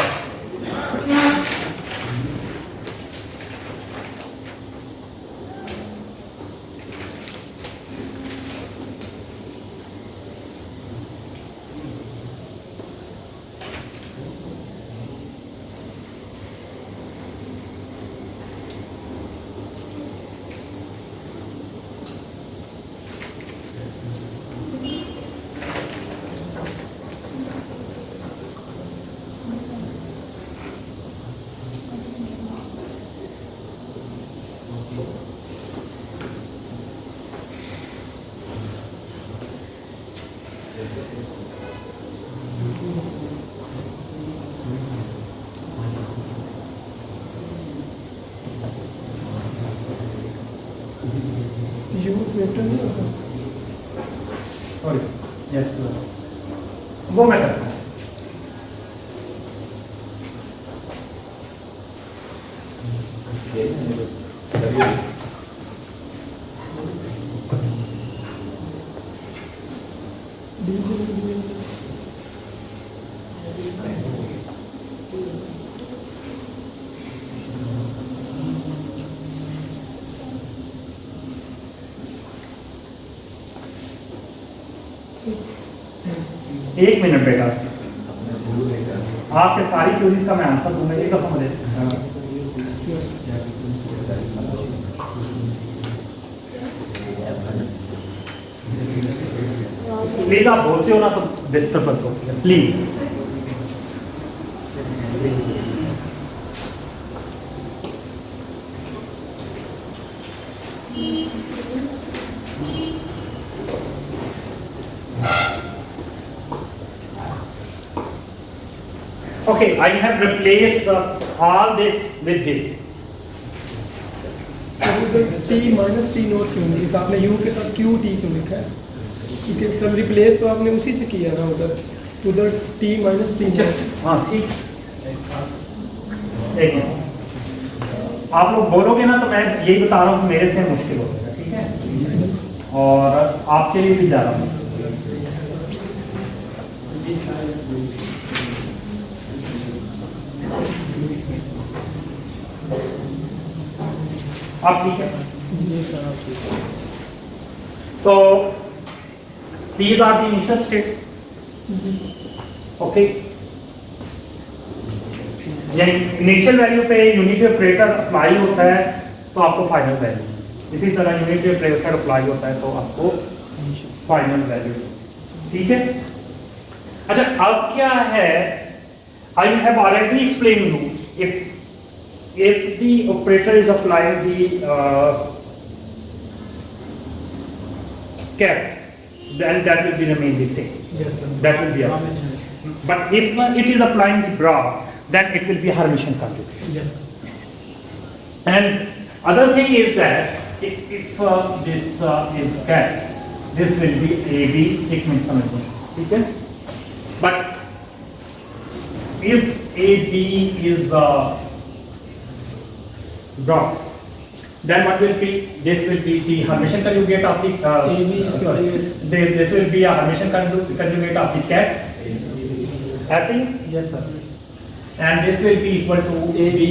you vector नहीं होता। sorry, yes, वो मैं करता हूँ। एक मिनट बेटा, आपके सारी क्वेरीज का मैं आंसर दूंगा, एक दफा मुझे प्लीज आप बोलते हो ना तो डिस्टर्बेंस होती है, please. Okay, I have replaced all this with this. T minus T note क्यों नहीं लिखा आपने, यू के साथ क्यू टी क्यों लिखा है? क्योंकि सब रिप्लेस तो आपने उसी से किया ना, उधर टी माइनस टी नोट। हाँ ठीक, एक मिनट, आप लोग बोलोगे ना तो मैं यही बता रहा हूँ कि मेरे से मुश्किल हो जाएगा, ठीक है, और आपके लिए भी ज़्यादा मुश्किल। आप ठीक है? So these are the initial states. Okay. यानी इनिशियल वैल्यू पे यूनिटी ऑपरेटर अप्लाई होता है तो आपको फाइनल वैल्यू, इसी तरह यूनिटी ऑपरेटर अप्लाई होता है तो आपको फाइनल वैल्यू, ठीक है। अच्छा अब क्या है, I have already explain you, if the operator is applying the cap, then that will be remain the same. Yes, sir. That will be but if it is applying the bra, then it will be Hermitian conjugate. Yes, sir. And other thing is that if this is cap, this will be AB, एक मिनट समझ लो, ठीक है। But if AB is dot, then what will be, this will be the Hermitian conjugate of the AB is this will be a Hermitian conjugate of the cat, ऐसे ही, Yes, sir. and this will be equal to AB,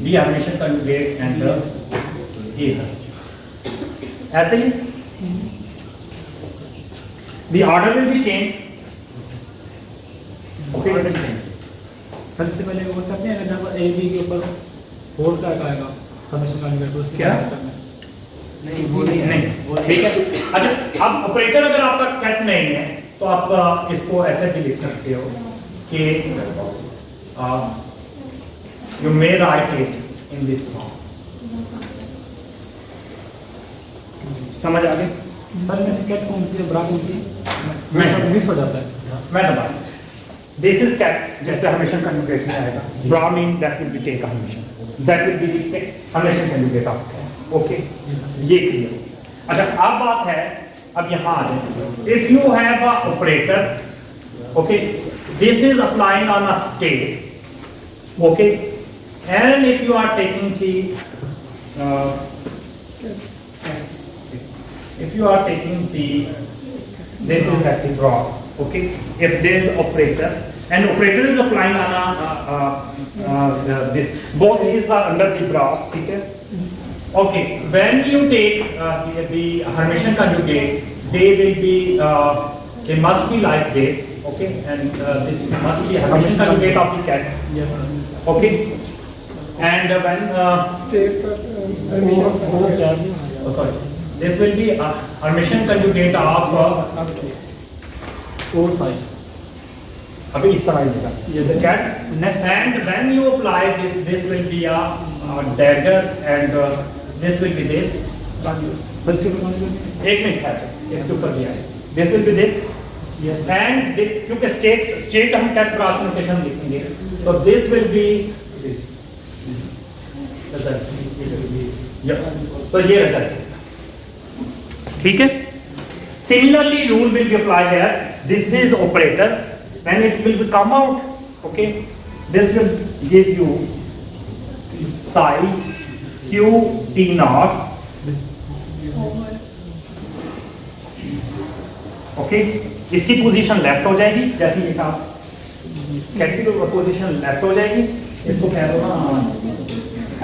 B Hermitian conjugate and A, ऐसे ही, the order will be changed, okay, order will change. Sir इससे पहले वो सकते हैं जब ए बी के ऊपर फोर का आएगा हमेशा कन्वर्ट उसके क्या? नहीं वो नहीं, ठीक है। अच्छा अब ऑपरेटर अगर आपका कैट नहीं है तो आप इसको ऐसे भी लिख सकते हो कि you may right it in this form, समझ आ गई? सर में से कैट कौन सी है ब्रा कौन सी मैं मिक्स हो जाता है। मैं बता, दिस इज कैट जिस पे हमेशा कंजुगेट में आएगा, bra mean that will be take हमेशा, दैट विल बी हमेशा कंजुगेट ऑफ कैट, ओके, ये क्लियर। अच्छा अब बात है, अब यहाँ आ जाए, if you have a operator, okay, this is applying on a state, okay, and if you are taking the if you are taking the, this is at the bra, okay, if there is operator and operator is applying on a this, both is under the bra, okay, okay, when you take the Hermitian conjugate, they will be they must be like this, okay, and this must be Hermitian conjugate of the cat, Yes, sir. okay, and when state का oh sorry, this will be a Hermitian conjugate of O side अभी इस तरह लिखा, Yes. the cat next, and when you apply this will be a dagger and this will be this, sir इसके ऊपर कौन सी एक मिनट है इसके ऊपर दिया है, this will be this, yes and this, क्योंकि state हम cat ब्राथ नोटेशन लिखेंगे तो this will be this, तो ये रहता है, ठीक है। Similarly, rule will be applied here. This is operator, and it will come out. Okay, this will give you psi q t naught okay, इसकी पोजीशन लेफ्ट हो जाएगी, जैसे ये कहा कैट की पोजीशन लेफ्ट हो जाएगी, इसको कह दो ना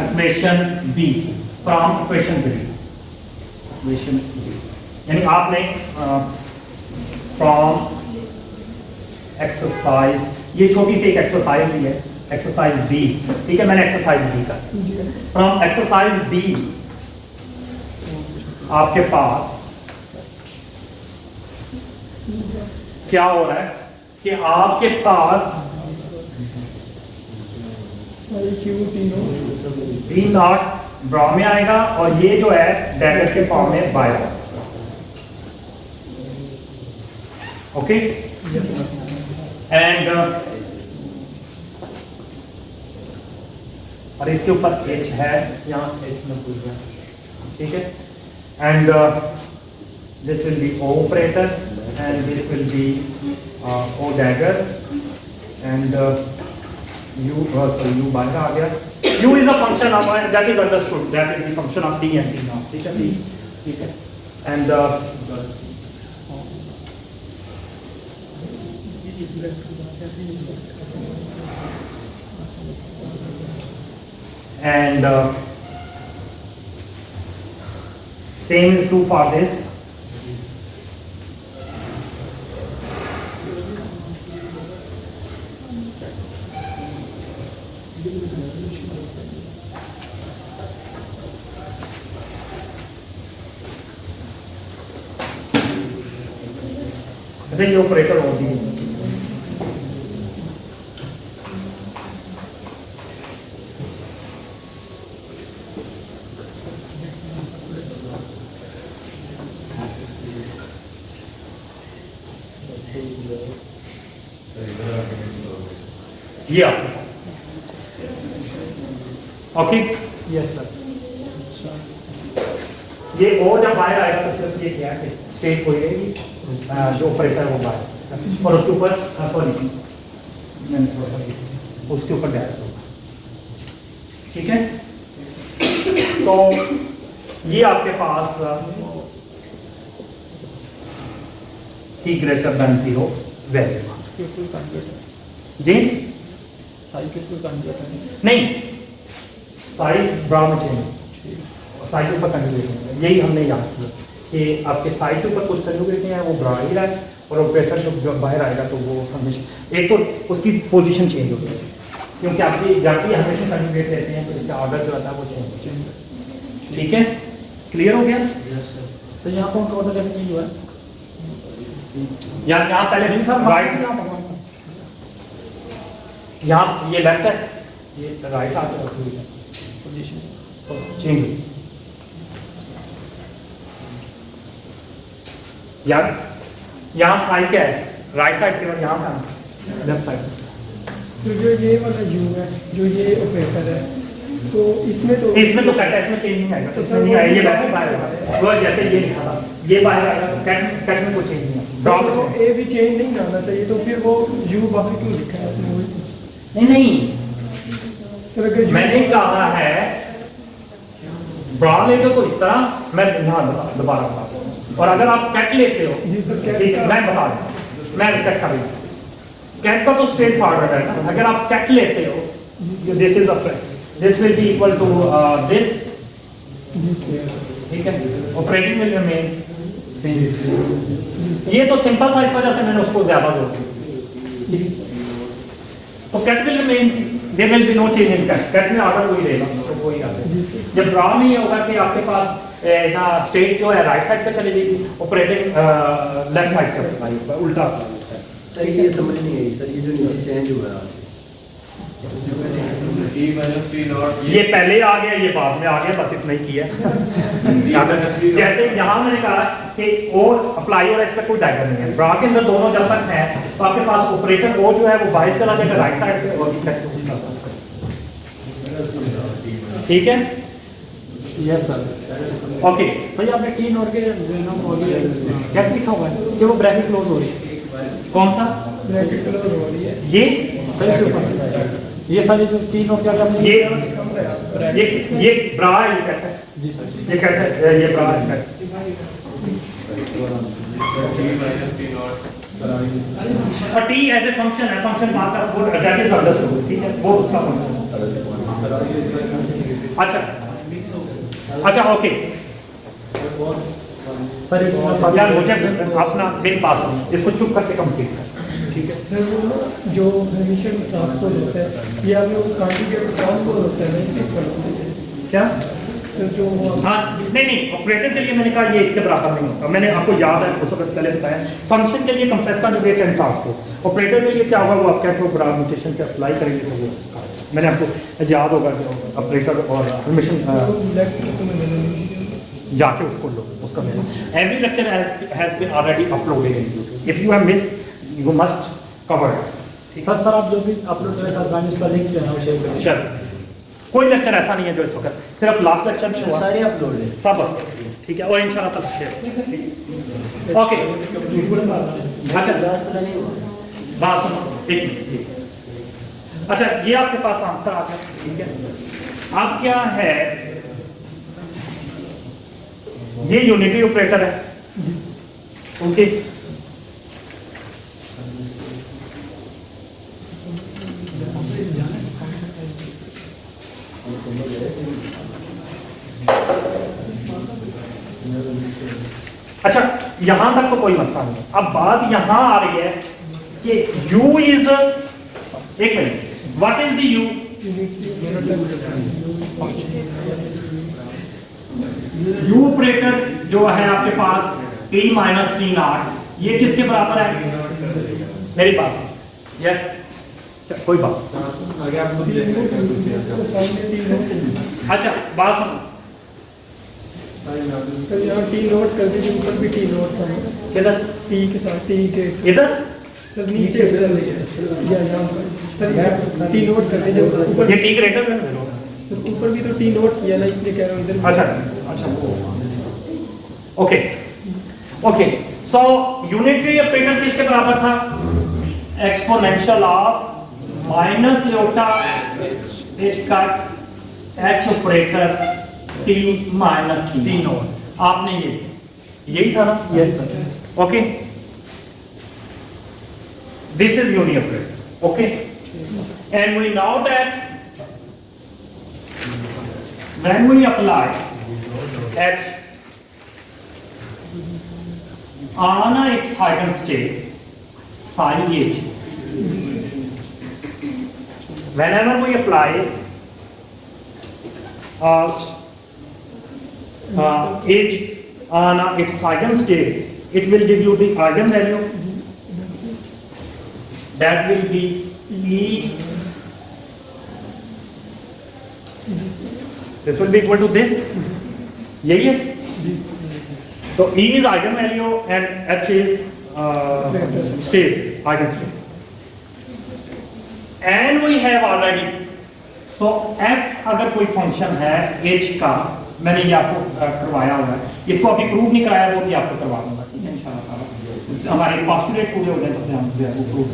equation B from equation B, equation यानी आपने फ्रॉम एक्सरसाइज, ये छोटी सी एक एक्सरसाइज ही है, एक्सरसाइज बी, ठीक है, मैंने एक्सरसाइज बी का फ्रॉम एक्सरसाइज बी आपके पास क्या हो रहा है कि आपके पास बी नॉट ब्रा में आएगा और ये जो है डैगर के फॉर्म में बाय, ओके, एंड और इसके ऊपर h है, यहाँ h में भूल गया, ठीक है, and this will B O operator and this will be O dagger and U U बाहर आ गया, U is a function of that is understood, that is the function of D and D now, ठीक है, ठीक है, and same is true for this. अच्छा, ये ऑपरेटर होती है, ये आपके साथ, ओके, यस सर। ये ओ जब बाहर आएगा तो सिर्फ ये क्या है, स्टेट कोई रहेगी, जो ऑपरेटर वो बाहर, और उसके ऊपर सॉरी उसके ऊपर डायरेक्ट होगा, ठीक है। तो ये आपके पास T ग्रेटर देन 0 वैल्यू जी, नहीं साई ब्रा में चेंज, साई के ऊपर कंजुगेट, यही हमने याद किया कि आपके साई के ऊपर कुछ कंजुगेट है, वो ब्रा ही रहा है, और ऑपरेटर जब बाहर आएगा तो वो हमेशा एक तो उसकी पोजीशन चेंज हो गई, क्योंकि आपसे जब भी हमेशा कंजुगेट लेते हैं तो इसका ऑर्डर जो आता है वो चेंज हो, ठीक है, क्लियर हो गया सर। यहाँ कौन सा ऑर्डर चेंज हुआ है? यहाँ पहले राइट, यहाँ ये लेफ्ट है, ये राइट हाथ से रखी हुई है, पोजीशन चेंज हुई, यार यहाँ साइड क्या है, राइट साइड के बाद यहाँ का लेफ्ट साइड, तो जो ये वाला यू है, जो ये ऑपरेटर है, तो इसमें तो कट इसमें चेंज नहीं आएगा, तो इसमें नहीं आएगा, ये वैसे बाहर आएगा, वो जैसे ये लिखा था ये बाहर आएगा, तो कट में कोई चेंज नहीं सर, तो ए भी चेंज नहीं आना चाहिए, तो फिर वो यू बाहर क्यों लिखा है आपने? नहीं सर अगर मैंने कहा है ब्रा लेते हो तो इस तरह, मैं यहाँ दोबारा बता दूँ, और अगर आप कैट लेते हो, जी सर, कैट ठीक है, मैं बता दूँ, मैं कैट का भी, कैट का तो स्ट्रेट फॉरवर्ड है ना, अगर आप कैट लेते हो, this is a friend, this will be equal to this, ठीक है, ऑपरेटिंग विल रिमेन सेम, ये तो सिंपल था, इस वजह से मैंने उसको ज्यादा जोड़ दिया, तो ket will remain, there will be no change in ket, ket में ऑर्डर वही रहेगा, तो वही आता है। जब ब्रा में ये होगा कि आपके पास ना स्टेट जो है राइट साइड पे चली जाएगी, ऑपरेटिंग लेफ्ट साइड से आएगी, उल्टा। सर ये समझ नहीं आई सर, ये जो नीचे चेंज हुआ है T minus T dot, ये पहले आ गया, ये बाद में आ गया, बस इतना ही किया। जैसे यहाँ मैंने कहा कि ओ अप्लाई और इस पर कोई डैगर नहीं है, ब्रा के अंदर दोनों जब तक है तो आपके पास ऑपरेटर ओ जो है वो बाहर चला जाएगा राइट साइड पे, और ठीक है, यस सर। ओके। सर आपने टी नोट के जो है ना वो कैट लिखा हुआ है कि वो ब्रैकेट क्लोज हो रही है, कौन सा ब्रैकेट क्लोज हो रही है, ये सर इसके ऊपर ये सारी जो टी नोट क्या आपने ये ब्रा है, ये कहता है जी सर, ये कहता है ये ब्रा है, T minus T naught. और t एज ए फंक्शन है, फंक्शन पास का वो दैट इज अंडरस्टूड, ठीक है, वो उसका फंक्शन। अच्छा ओके सर इट्स यार मुझे अपना मेरे पास इसको चुप करके कंप्लीट कर, ठीक है। सर वो जो हेमिशन ट्रांसपोज होता है ये आपने वो कॉन्जुगेट ट्रांसपोज होता है ना इसके ऊपर क्या? सर जो वो हाँ नहीं ऑपरेटर के लिए मैंने कहा ये इसके बराबर नहीं होता, मैंने आपको याद है उस वक्त पहले बताया। फंक्शन के लिए कंप्रेस कॉन्जुगेट एंड आपको, ऑपरेटर के लिए क्या होगा वो आप कहते हो बड़ा म्यूटेशन पे अप्लाई करेंगे तो वो मैंने आपको याद होगा जो ऑपरेटर और परमिशन लेक्चर समझ में नहीं जाके उसको लो उसका मेरा every lecture has been already uploaded in YouTube, if you have missed you must cover it. Sir आप जो भी अपलोड करें सर गाने उसका लिंक जो है ना वो शेयर करें। चल कोई लेक्चर ऐसा नहीं है जो इस वक्त, सिर्फ लास्ट लेक्चर नहीं हुआ, सारे अपलोड है। सब ठीक है, और इंशाल्लाह तब शेयर ओके। अच्छा बात सुनो एक मिनट, अच्छा ये आपके पास आंसर आ गया, ठीक है। अब क्या है, ये यूनिटी ऑपरेटर है, ओके। अच्छा यहां तक तो कोई मसला नहीं है। अब बात यहां आ रही है कि u इज, एक minute, what is the u? u operator जो है आपके पास t माइनस टी नॉट, ये किसके बराबर है मेरे पास? यस कोई बात। आगे आप खुद देख अच्छा बात सुनो, सर यहाँ टी नोट कर दीजिए, ऊपर भी टी नोट का किधर? टी के साथ टी के इधर सर नीचे या यहाँ सर टी नोट कर दीजिए ऊपर। ये t ग्रेटर है ना? सर ऊपर भी तो टी नोट किया ना, इसलिए कह रहा हूँ इधर भी। अच्छा okay okay. So unitary operator किसके बराबर था? Exponential of minus iota H cut X operator T minus T naught. आपने ये यही था ना? Yes sir. Okay this is unit operator, okay. And we know that when we apply x on its eigenstate psi h, whenever we apply h on its eigenstate, it will give you the eigenvalue that will be e. This will be equal to this, यही है। तो E is eigenvalue and H is state, eigenstate. And we have already, so F अगर कोई फंक्शन है H का, मैंने ये आपको करवाया हुआ है, इसको अभी प्रूव नहीं कराया, वो भी आपको करवा दूंगा, ठीक है इंशाल्लाह। हमारे पोस्टुलेट पूरे हो जाए तो हम वो प्रूव।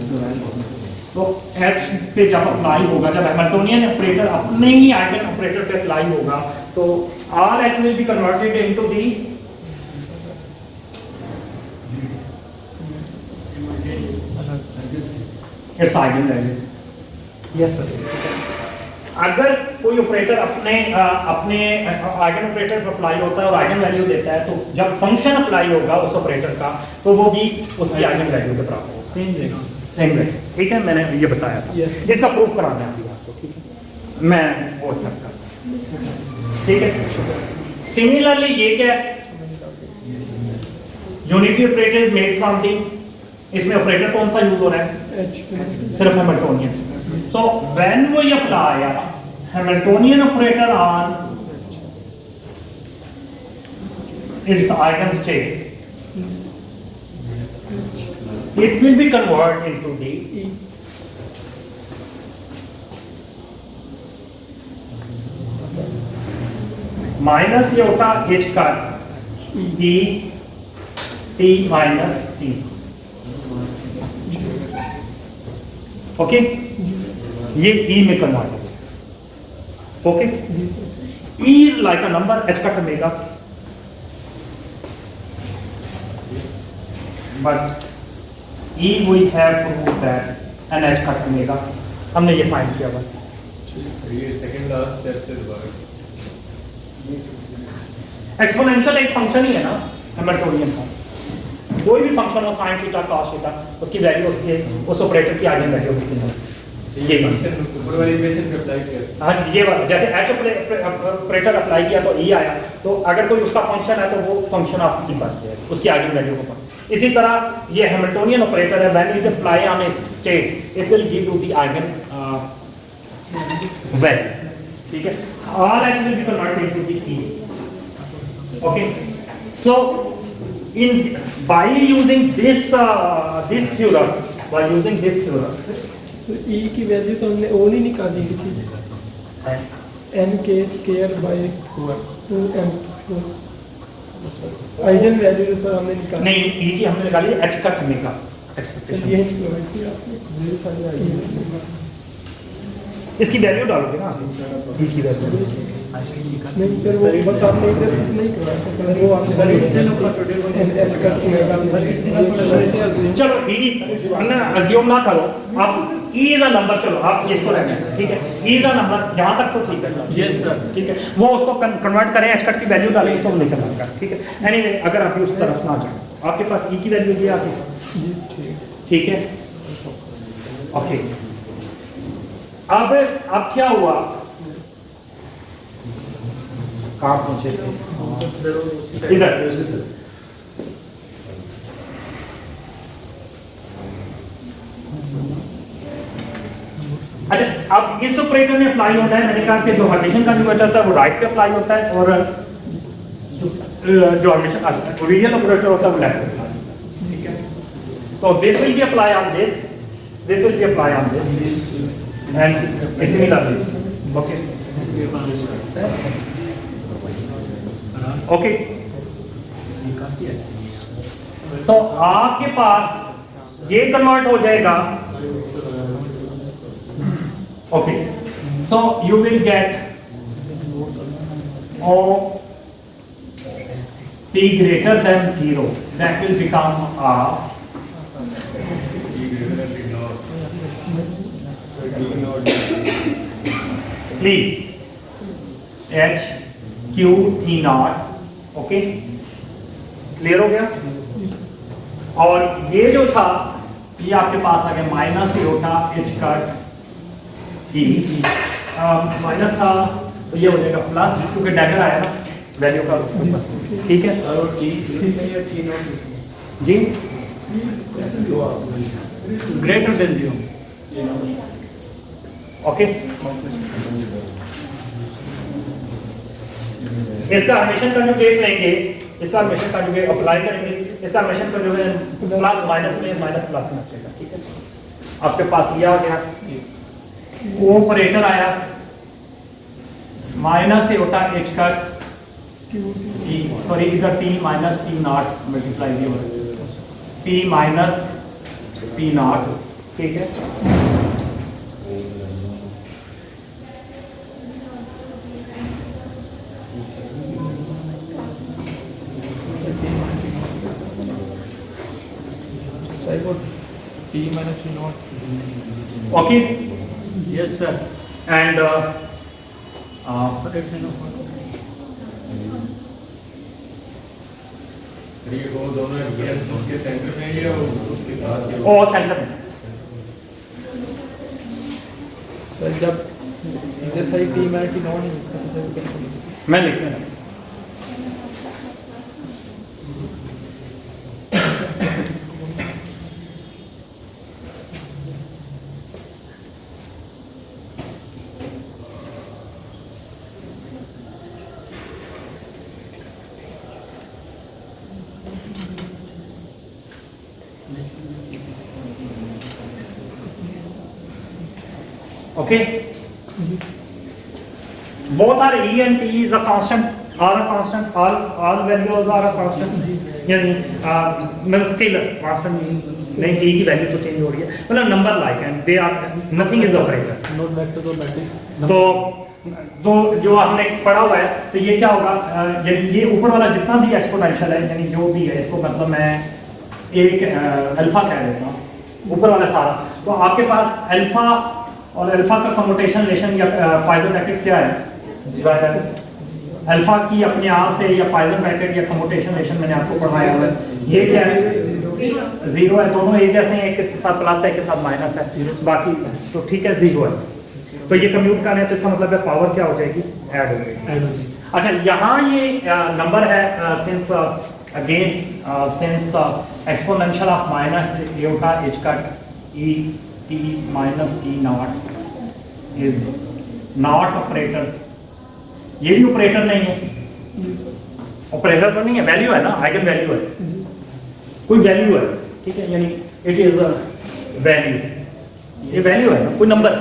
तो H पे जब अप्लाई होगा, जब हैमिल्टोनियन ऑपरेटर अपने ही आइगन ऑपरेटर पे अप्लाई होगा, तो RH will be converted into the its eigenvalue. Yes sir. अगर कोई ऑपरेटर अपने आइगन ऑपरेटर पर अप्लाई होता है और आइगन वैल्यू देता है, तो जब फंक्शन अप्लाई होगा उस ऑपरेटर का, तो वो भी उसकी आइगन वैल्यू के बराबर होगा, सेम रहेगा। सेम रहेगा, ठीक है। मैंने ये बताया था। Yes. इसका प्रूफ कराना है अभी आपको, ठीक है, मैं वो सकता, ठीक है। सिमिलरली ये क्या है, unity operator is made from the, इसमें ऑपरेटर कौन सा यूज हो रहा है? सिर्फ Hamiltonian. So when we apply Hamiltonian operator on its eigen state, it will be converted into the minus iota h का e t minus t, okay. ये e में कन्वर्ट हो, okay. e is like a number, h का टर्मेगा, but e we have prove that n h cut omega, हमने ये फाइंड किया बस। ये सेकंड लास्ट स्टेप से दोबारा एक्सपोनेंशियल एक फंक्शन ही है ना हैमिल्टोनियन का, कोई भी फंक्शन हो साइन थीटा cos थीटा, उसकी वैल्यू उसके उस ऑपरेटर की आइगन वैल्यू होती है। ये फंक्शन ऊपर वाली इक्वेशन पे अप्लाई किया। हाँ, ये बात जैसे एच ऑपरेटर अप्लाई किया तो ई आया, तो अगर कोई उसका फंक्शन है तो वो फंक्शन ऑफ ई बनती है, उसकी आइगन वैल्यू को पढ़। इसी तरह ये हैमिल्टोनियन ऑपरेटर है, when it apply on A state it will give you the eigen value, ठीक है। All H will be converted into the E, okay. So in by using this theorem, by using this theorem, तो ई की वैल्यू तो हमने ओनली निकाली थी, एन के square by 2m eigen value sir हमने निकाली नहीं ई की हमने निकाली एच का ओमेगा तो एक्सपेक्टेशन, ये प्रोवाइड किया आपने ये सारे आइजन इसकी वैल्यू डालोगे ना ई की वैल्यू। नहीं सर वो बस आपने इधर नहीं करवाया था सर, वो आपने एच का चलो ई ना अज्यूम ना करो आप, ई इज अ नंबर, चलो आप इसको रखना, ठीक है। ई इज अ नंबर यहाँ तक तो ठीक है, यस सर, ठीक है। वो उसको कन्वर्ट करें एच कट की वैल्यू डालें तो निकल आएगा, ठीक है। एनीवे अगर आप उस तरफ ना जाए, आपके पास ई की वैल्यू ये आती है, ठीक है, ओके। अब क्या हुआ, कहाँ पहुंचे थे? इधर अच्छा, अब इस ऑपरेटर में अप्लाई होता है, मैंने कहा कि जो हर्मिटियन कंजुगेट होता है वो राइट पे अप्लाई होता है, और जो हर्मिटियन रियल ऑपरेटर होता है वो लेफ्ट पे अप्लाई, ठीक है। तो this will be apply on this, this will be apply on this and similarly, okay. So आपके पास ये कन्वर्ट हो जाएगा, okay. So you will get O t greater than 0, that will become a please h q t naught, okay, clear हो गया। और ये जो था ये आपके पास आ गया minus iota H cut e, minus था तो ये हो जाएगा प्लस, क्योंकि डैगर आया ना वैल्यू का, ठीक है। और टी या T naught G greater than 0, ओके। इसका हर्मिटियन कंजुगेट लेंगे, इसका हर्मिटियन कंजुगेट अप्लाई करेंगे, इसका हर्मिटियन कंजुगेट प्लस माइनस में माइनस प्लस में रखेगा, ठीक है। आपके पास ये आ गया, वो ऑपरेटर आया माइनस योटा एच का टी, सॉरी इधर T minus T not multiply भी होगा, टी माइनस टी नॉट, ठीक है। T minus T naught. Okay. yes sir, And it's enough. ये वो दोनों गैस उसके सेंटर में या उसके साथ या ओ सेंटर में, सर जब इधर side T minus T naught है, मैं लिख रहा हूँ। Okay. Both are E and T is a constant, are a constant, all values are a constant. यानी मतलब स्केलर कांस्टेंट नहीं, T की वैल्यू तो चेंज हो रही है, मतलब number like and they are nothing is operator. Note vectors और मैट्रिक्स, तो जो हमने पढ़ा हुआ है, तो ये क्या होगा, यानी ये ऊपर वाला जितना भी एक्सपोनेंशियल है, यानी जो भी है, इसको मतलब मैं एक अल्फा कह देता हूँ, ऊपर वाला सारा। तो आपके पास अल्फा और अल्फा का कम्यूटेशन रिलेशन या पाइथन ब्रैकेट क्या है? अल्फा की अपने आप से या पाइथन ब्रैकेट या कम्यूटेशन रिलेशन मैंने आपको पढ़ाया हुआ है। ये क्या है? जीरो है, दोनों एक जैसे हैं, एक के साथ प्लस है, एक के साथ माइनस है, बाकी तो ठीक है, जीरो है। तो ये कम्यूट कर रहे हैं तो इसका मतलब है पावर क्या हो जाएगी? ऐड हो जाएगी। अच्छा, यहाँ ये नंबर है since again since exponential of minus eta h cut e T minus T not is not operator. ये भी ऑपरेटर नहीं है, ऑपरेटर तो नहीं है, वैल्यू है ना, आइगन वैल्यू है, कोई वैल्यू है, ठीक है, यानी इट इज वैल्यू, ये वैल्यू है ना, कोई नंबर।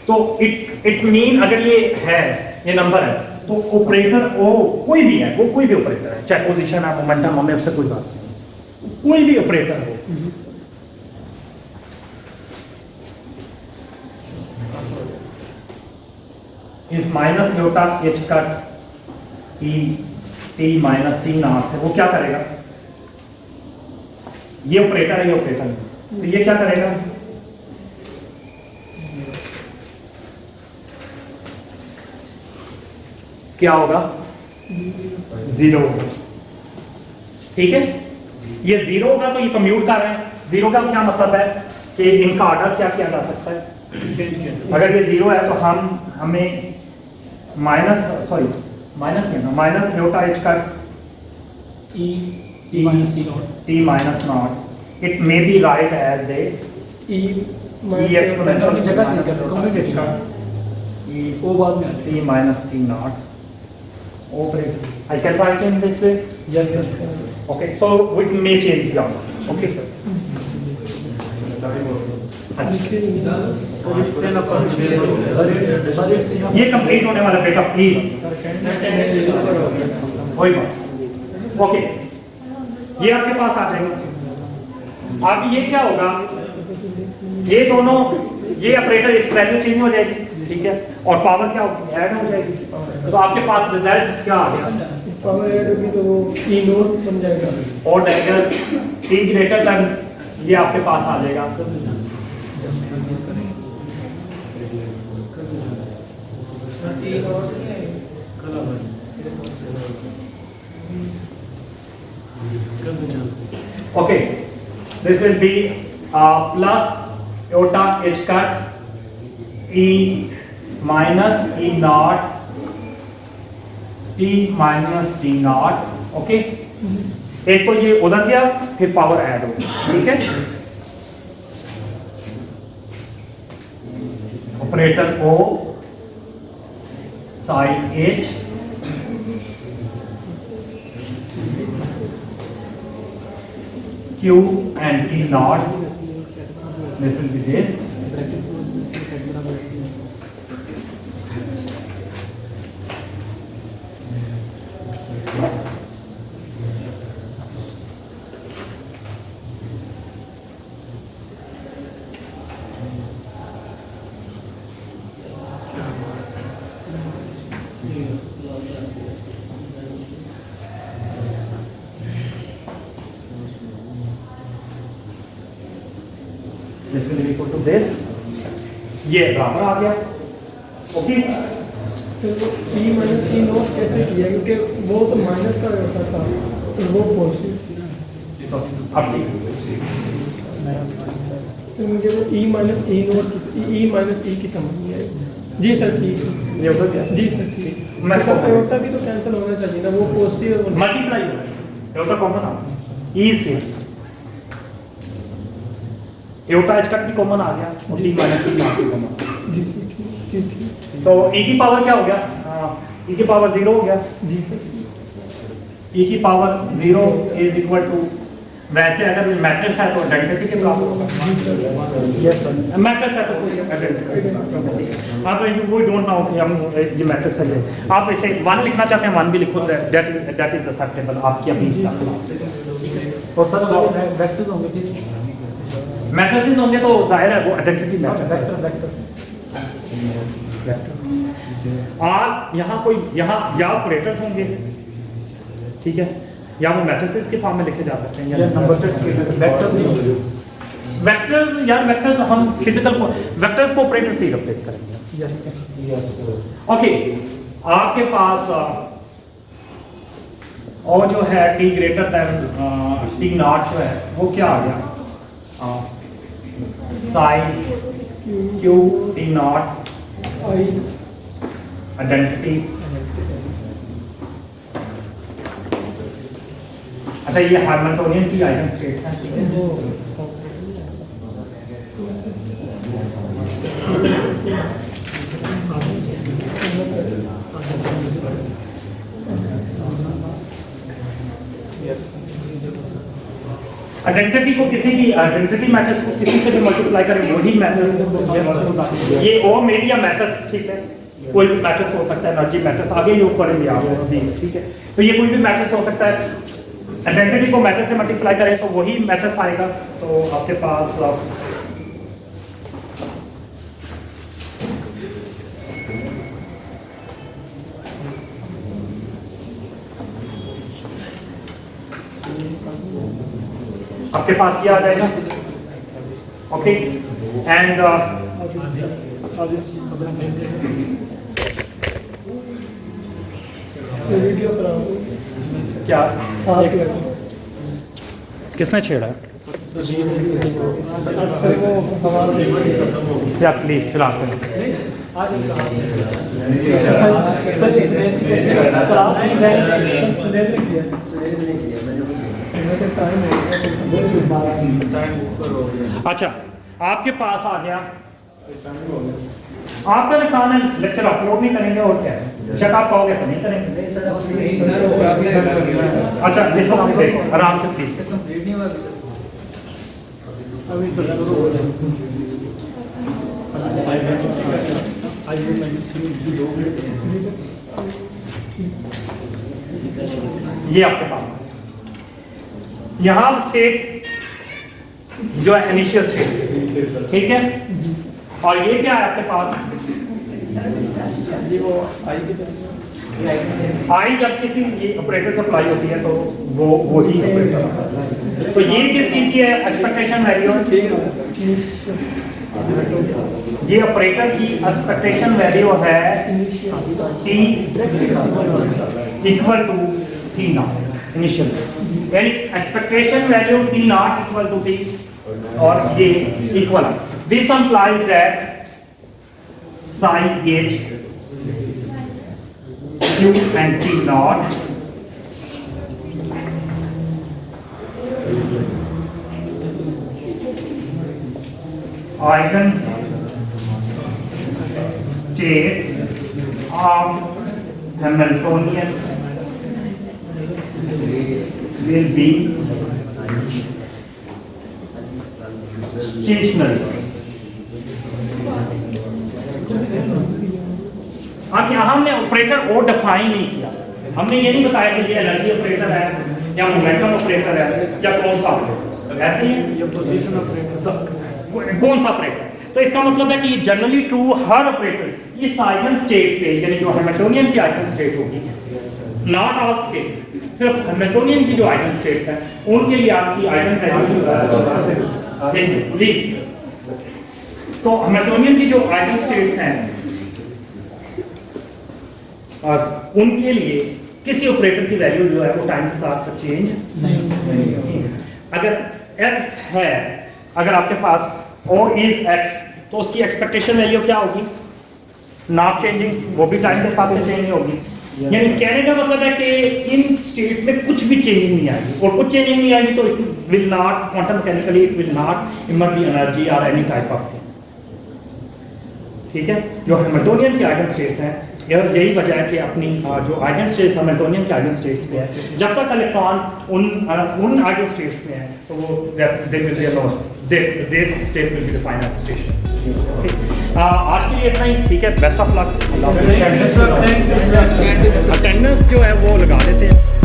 तो इट मीन अगर ये है, ये नंबर है, तो ऑपरेटर ओ कोई भी है, वो कोई भी ऑपरेटर है, चाहे पोजीशन है, मोमेंटम, हमें उससे कोई बात नहीं, कोई भी ऑपरेटर हो। इस minus eta h cut e T minus T not से वो क्या करेगा? ये ऑपरेटर है, ये ऑपरेटर है, तो ये क्या करेगा? क्या होगा? जीरो होगा, ठीक है। ये जीरो होगा तो ये कम्यूट कर रहे हैं। जीरो का क्या मतलब है कि इनका ऑर्डर क्या किया जा सकता है? चेंज किया। अगर ये जीरो है तो हमें माइनस है ना, माइनस एटा एच का E T minus T naught, T minus naught, it may be right as a E exponential जगह चेंज कर दो, कम्यूटेटिव ई वो बाद में आती T minus T naught operator. I can write in this way. है। Yes sir. Okay, so we may change the order. Okay, sir. सर एक से ये कंप्लीट होने वाला बेटा, प्लीज कोई बात। ओके, ये आपके पास आ जाएगा। अब ये क्या होगा? ये दोनों, ये ऑपरेटर इस वैल्यू चेंज हो जाएगी, ठीक है, और पावर क्या होगी? ऐड हो जाएगी। तो आपके पास रिजल्ट क्या आ गया? पावर ऐड होगी तो वो ई नोट बन जाएगा, और डायगर टी ग्रेटर देन ये आपके पास आ जाएगा। Okay, this will be plus eta h cut e minus e not T minus T not. Okay, एक तो ये उधर गया, फिर पावर ऐड हो गई, ठीक है। Operator O sign H Q and T naught, this will be this. This will be equal to this. ये बराबर आ गया। ओके, सर वो ई माइनस ई नोट कैसे किया? क्योंकि वो तो माइनस का होता था, तो वो पॉजिटिव। अब ठीक। सर मुझे वो ई माइनस ई नोट ई माइनस ई की समझ नहीं आई। जी सर ठीक है, ये होता क्या? जी सर ठीक। मैं सर एटा भी तो कैंसिल होना चाहिए ना, वो पॉजिटिव है वो मल्टीप्लाई हो रहा है, एटा कॉमन आ ई से एटा एच कट भी कॉमन आ गया, और टी माइनस टी नॉट भी कॉमन। जी सर ठीक ठीक। तो e की पावर क्या हो गया? e की पावर 0 हो गया। जी सर e की पावर 0 इज इक्वल टू, वैसे अगर मैट्रिक्स है तो आइडेंटिटी के बराबर होगा। Yes sir. मैट्रिक्स है तो कोई आइडेंटिटी। आप वी डोंट नो कि हम ये मैट्रिक्स है, आप इसे 1 लिखना चाहते हैं 1 भी लिखो, दैट इज एक्सेप्टेबल आपकी अपनी। और सर वेक्टर्स होंगे फिर, मैट्रिसेस होंगे तो जाहिर है वो आइडेंटिटी मैट्रिक्स है। और यहाँ कोई यहाँ या ऑपरेटर्स होंगे, ठीक है, या वो मैट्रिसेस के फॉर्म में लिखे जा सकते हैं या नंबर सेट्स के वेक्टर्स नहीं वेक्टर्स यार वेक्टर्स हम फिजिकल वेक्टर्स को ऑपरेटर से ही रिप्लेस करेंगे। यस ओके आपके पास और जो है t greater than t naught जो है वो क्या आ गया sign q t naught I identity. अच्छा ये हार्मोनियन की आइगन स्टेट्स हैं, ठीक है। आइडेंटिटी को किसी भी आइडेंटिटी मैट्रिक्स को किसी से भी मल्टीप्लाई करें वही मैट्रिक्स ये ओ मीडिया मैट्रिक्स, ठीक है। कोई भी मैट्रिक्स हो सकता है, एनर्जी मैट्रिक्स आगे यूज करेंगे आप अभी, ठीक है। तो ये कोई भी मैट्रिक्स हो सकता है, आइडेंटिटी को मैट्रिक्स से मल्टीप्लाई करें तो वही मैट्रिक्स आएगा। तो आपके पास आपके पास ये आ जाएगा, ओके। एंड वीडियो पर क्या आप किसने छेड़ा है? सर वो आवाज क्या प्लीज फिलहाल सर इसमें क्लास नहीं जाएगी सुरेंद्र किया टाइम अच्छा आपके पास आ गया, आपका नुकसान है लेक्चर अपलोड नहीं करेंगे और क्या है, जब आप कहोगे तो नहीं करेंगे। अच्छा इस वक्त आराम से प्लीज अभी तो शुरू हो ये आपके पास यहाँ स्टेट जो है इनिशियल स्टेट, ठीक है। और ये क्या है आपके पास आई जब किसी ऑपरेटर से अप्लाई होती है तो वो ही ऑपरेटर। तो ये किस चीज की है एक्सपेक्टेशन वैल्यू, ये ऑपरेटर की एक्सपेक्टेशन वैल्यू है t equal to t not initial, यानी expectation value t not equal to t और ये equal. This implies that psi h q and t naught eigen state of Hamiltonian will be stationary। अब यहाँ हमने ऑपरेटर ओ डिफाइन नहीं किया, हमने ये नहीं बताया कि ये एनर्जी ऑपरेटर है या मोमेंटम ऑपरेटर है या कौन सा ऑपरेटर, ऐसे ही है पोजीशन ऑपरेटर कौन सा ऑपरेटर। तो इसका मतलब है कि ये जनरली ट्रू हर ऑपरेटर, ये आइगन स्टेट पे यानी जो हैमिल्टोनियन की आइगन स्टेट होगी, नॉट ऑल स्टेट, सिर्फ हैमिल्टोनियन की जो आइगन स्टेट्स हैं उनके लिए आपकी आइगन वैल्यू प्लीज। तो हैमिल्टोनियन की जो आइगन स्टेट्स हैं उनके लिए किसी ऑपरेटर की वैल्यू जो है वो टाइम के साथ चेंज नहीं। अगर x है, अगर आपके पास O इज x तो उसकी एक्सपेक्टेशन वैल्यू क्या होगी, नॉट चेंजिंग, वो भी टाइम के साथ चेंज नहीं होगी। यानी कहने का मतलब है कि इन स्टेट में कुछ भी चेंजिंग नहीं आएगी, और कुछ चेंजिंग नहीं आएगी तो it will not quantum mechanically it will not emerge the energy और एनी टाइप ऑफ थिंग, ठीक है। जो हैमिल्टोनियन की आइगन स्टेट्स हैं, यही वजह है कि अपनी जो आइगन स्टेट्स हैमिल्टोनियन के आइगन स्टेट्स पे है, जब तक इलेक्ट्रॉन उन आइगन स्टेट्स में है तो वो the state will be defined as station. आज के लिए इतना ही, ठीक है। Best of luck. अटेंडेंस जो है वो लगा देते हैं।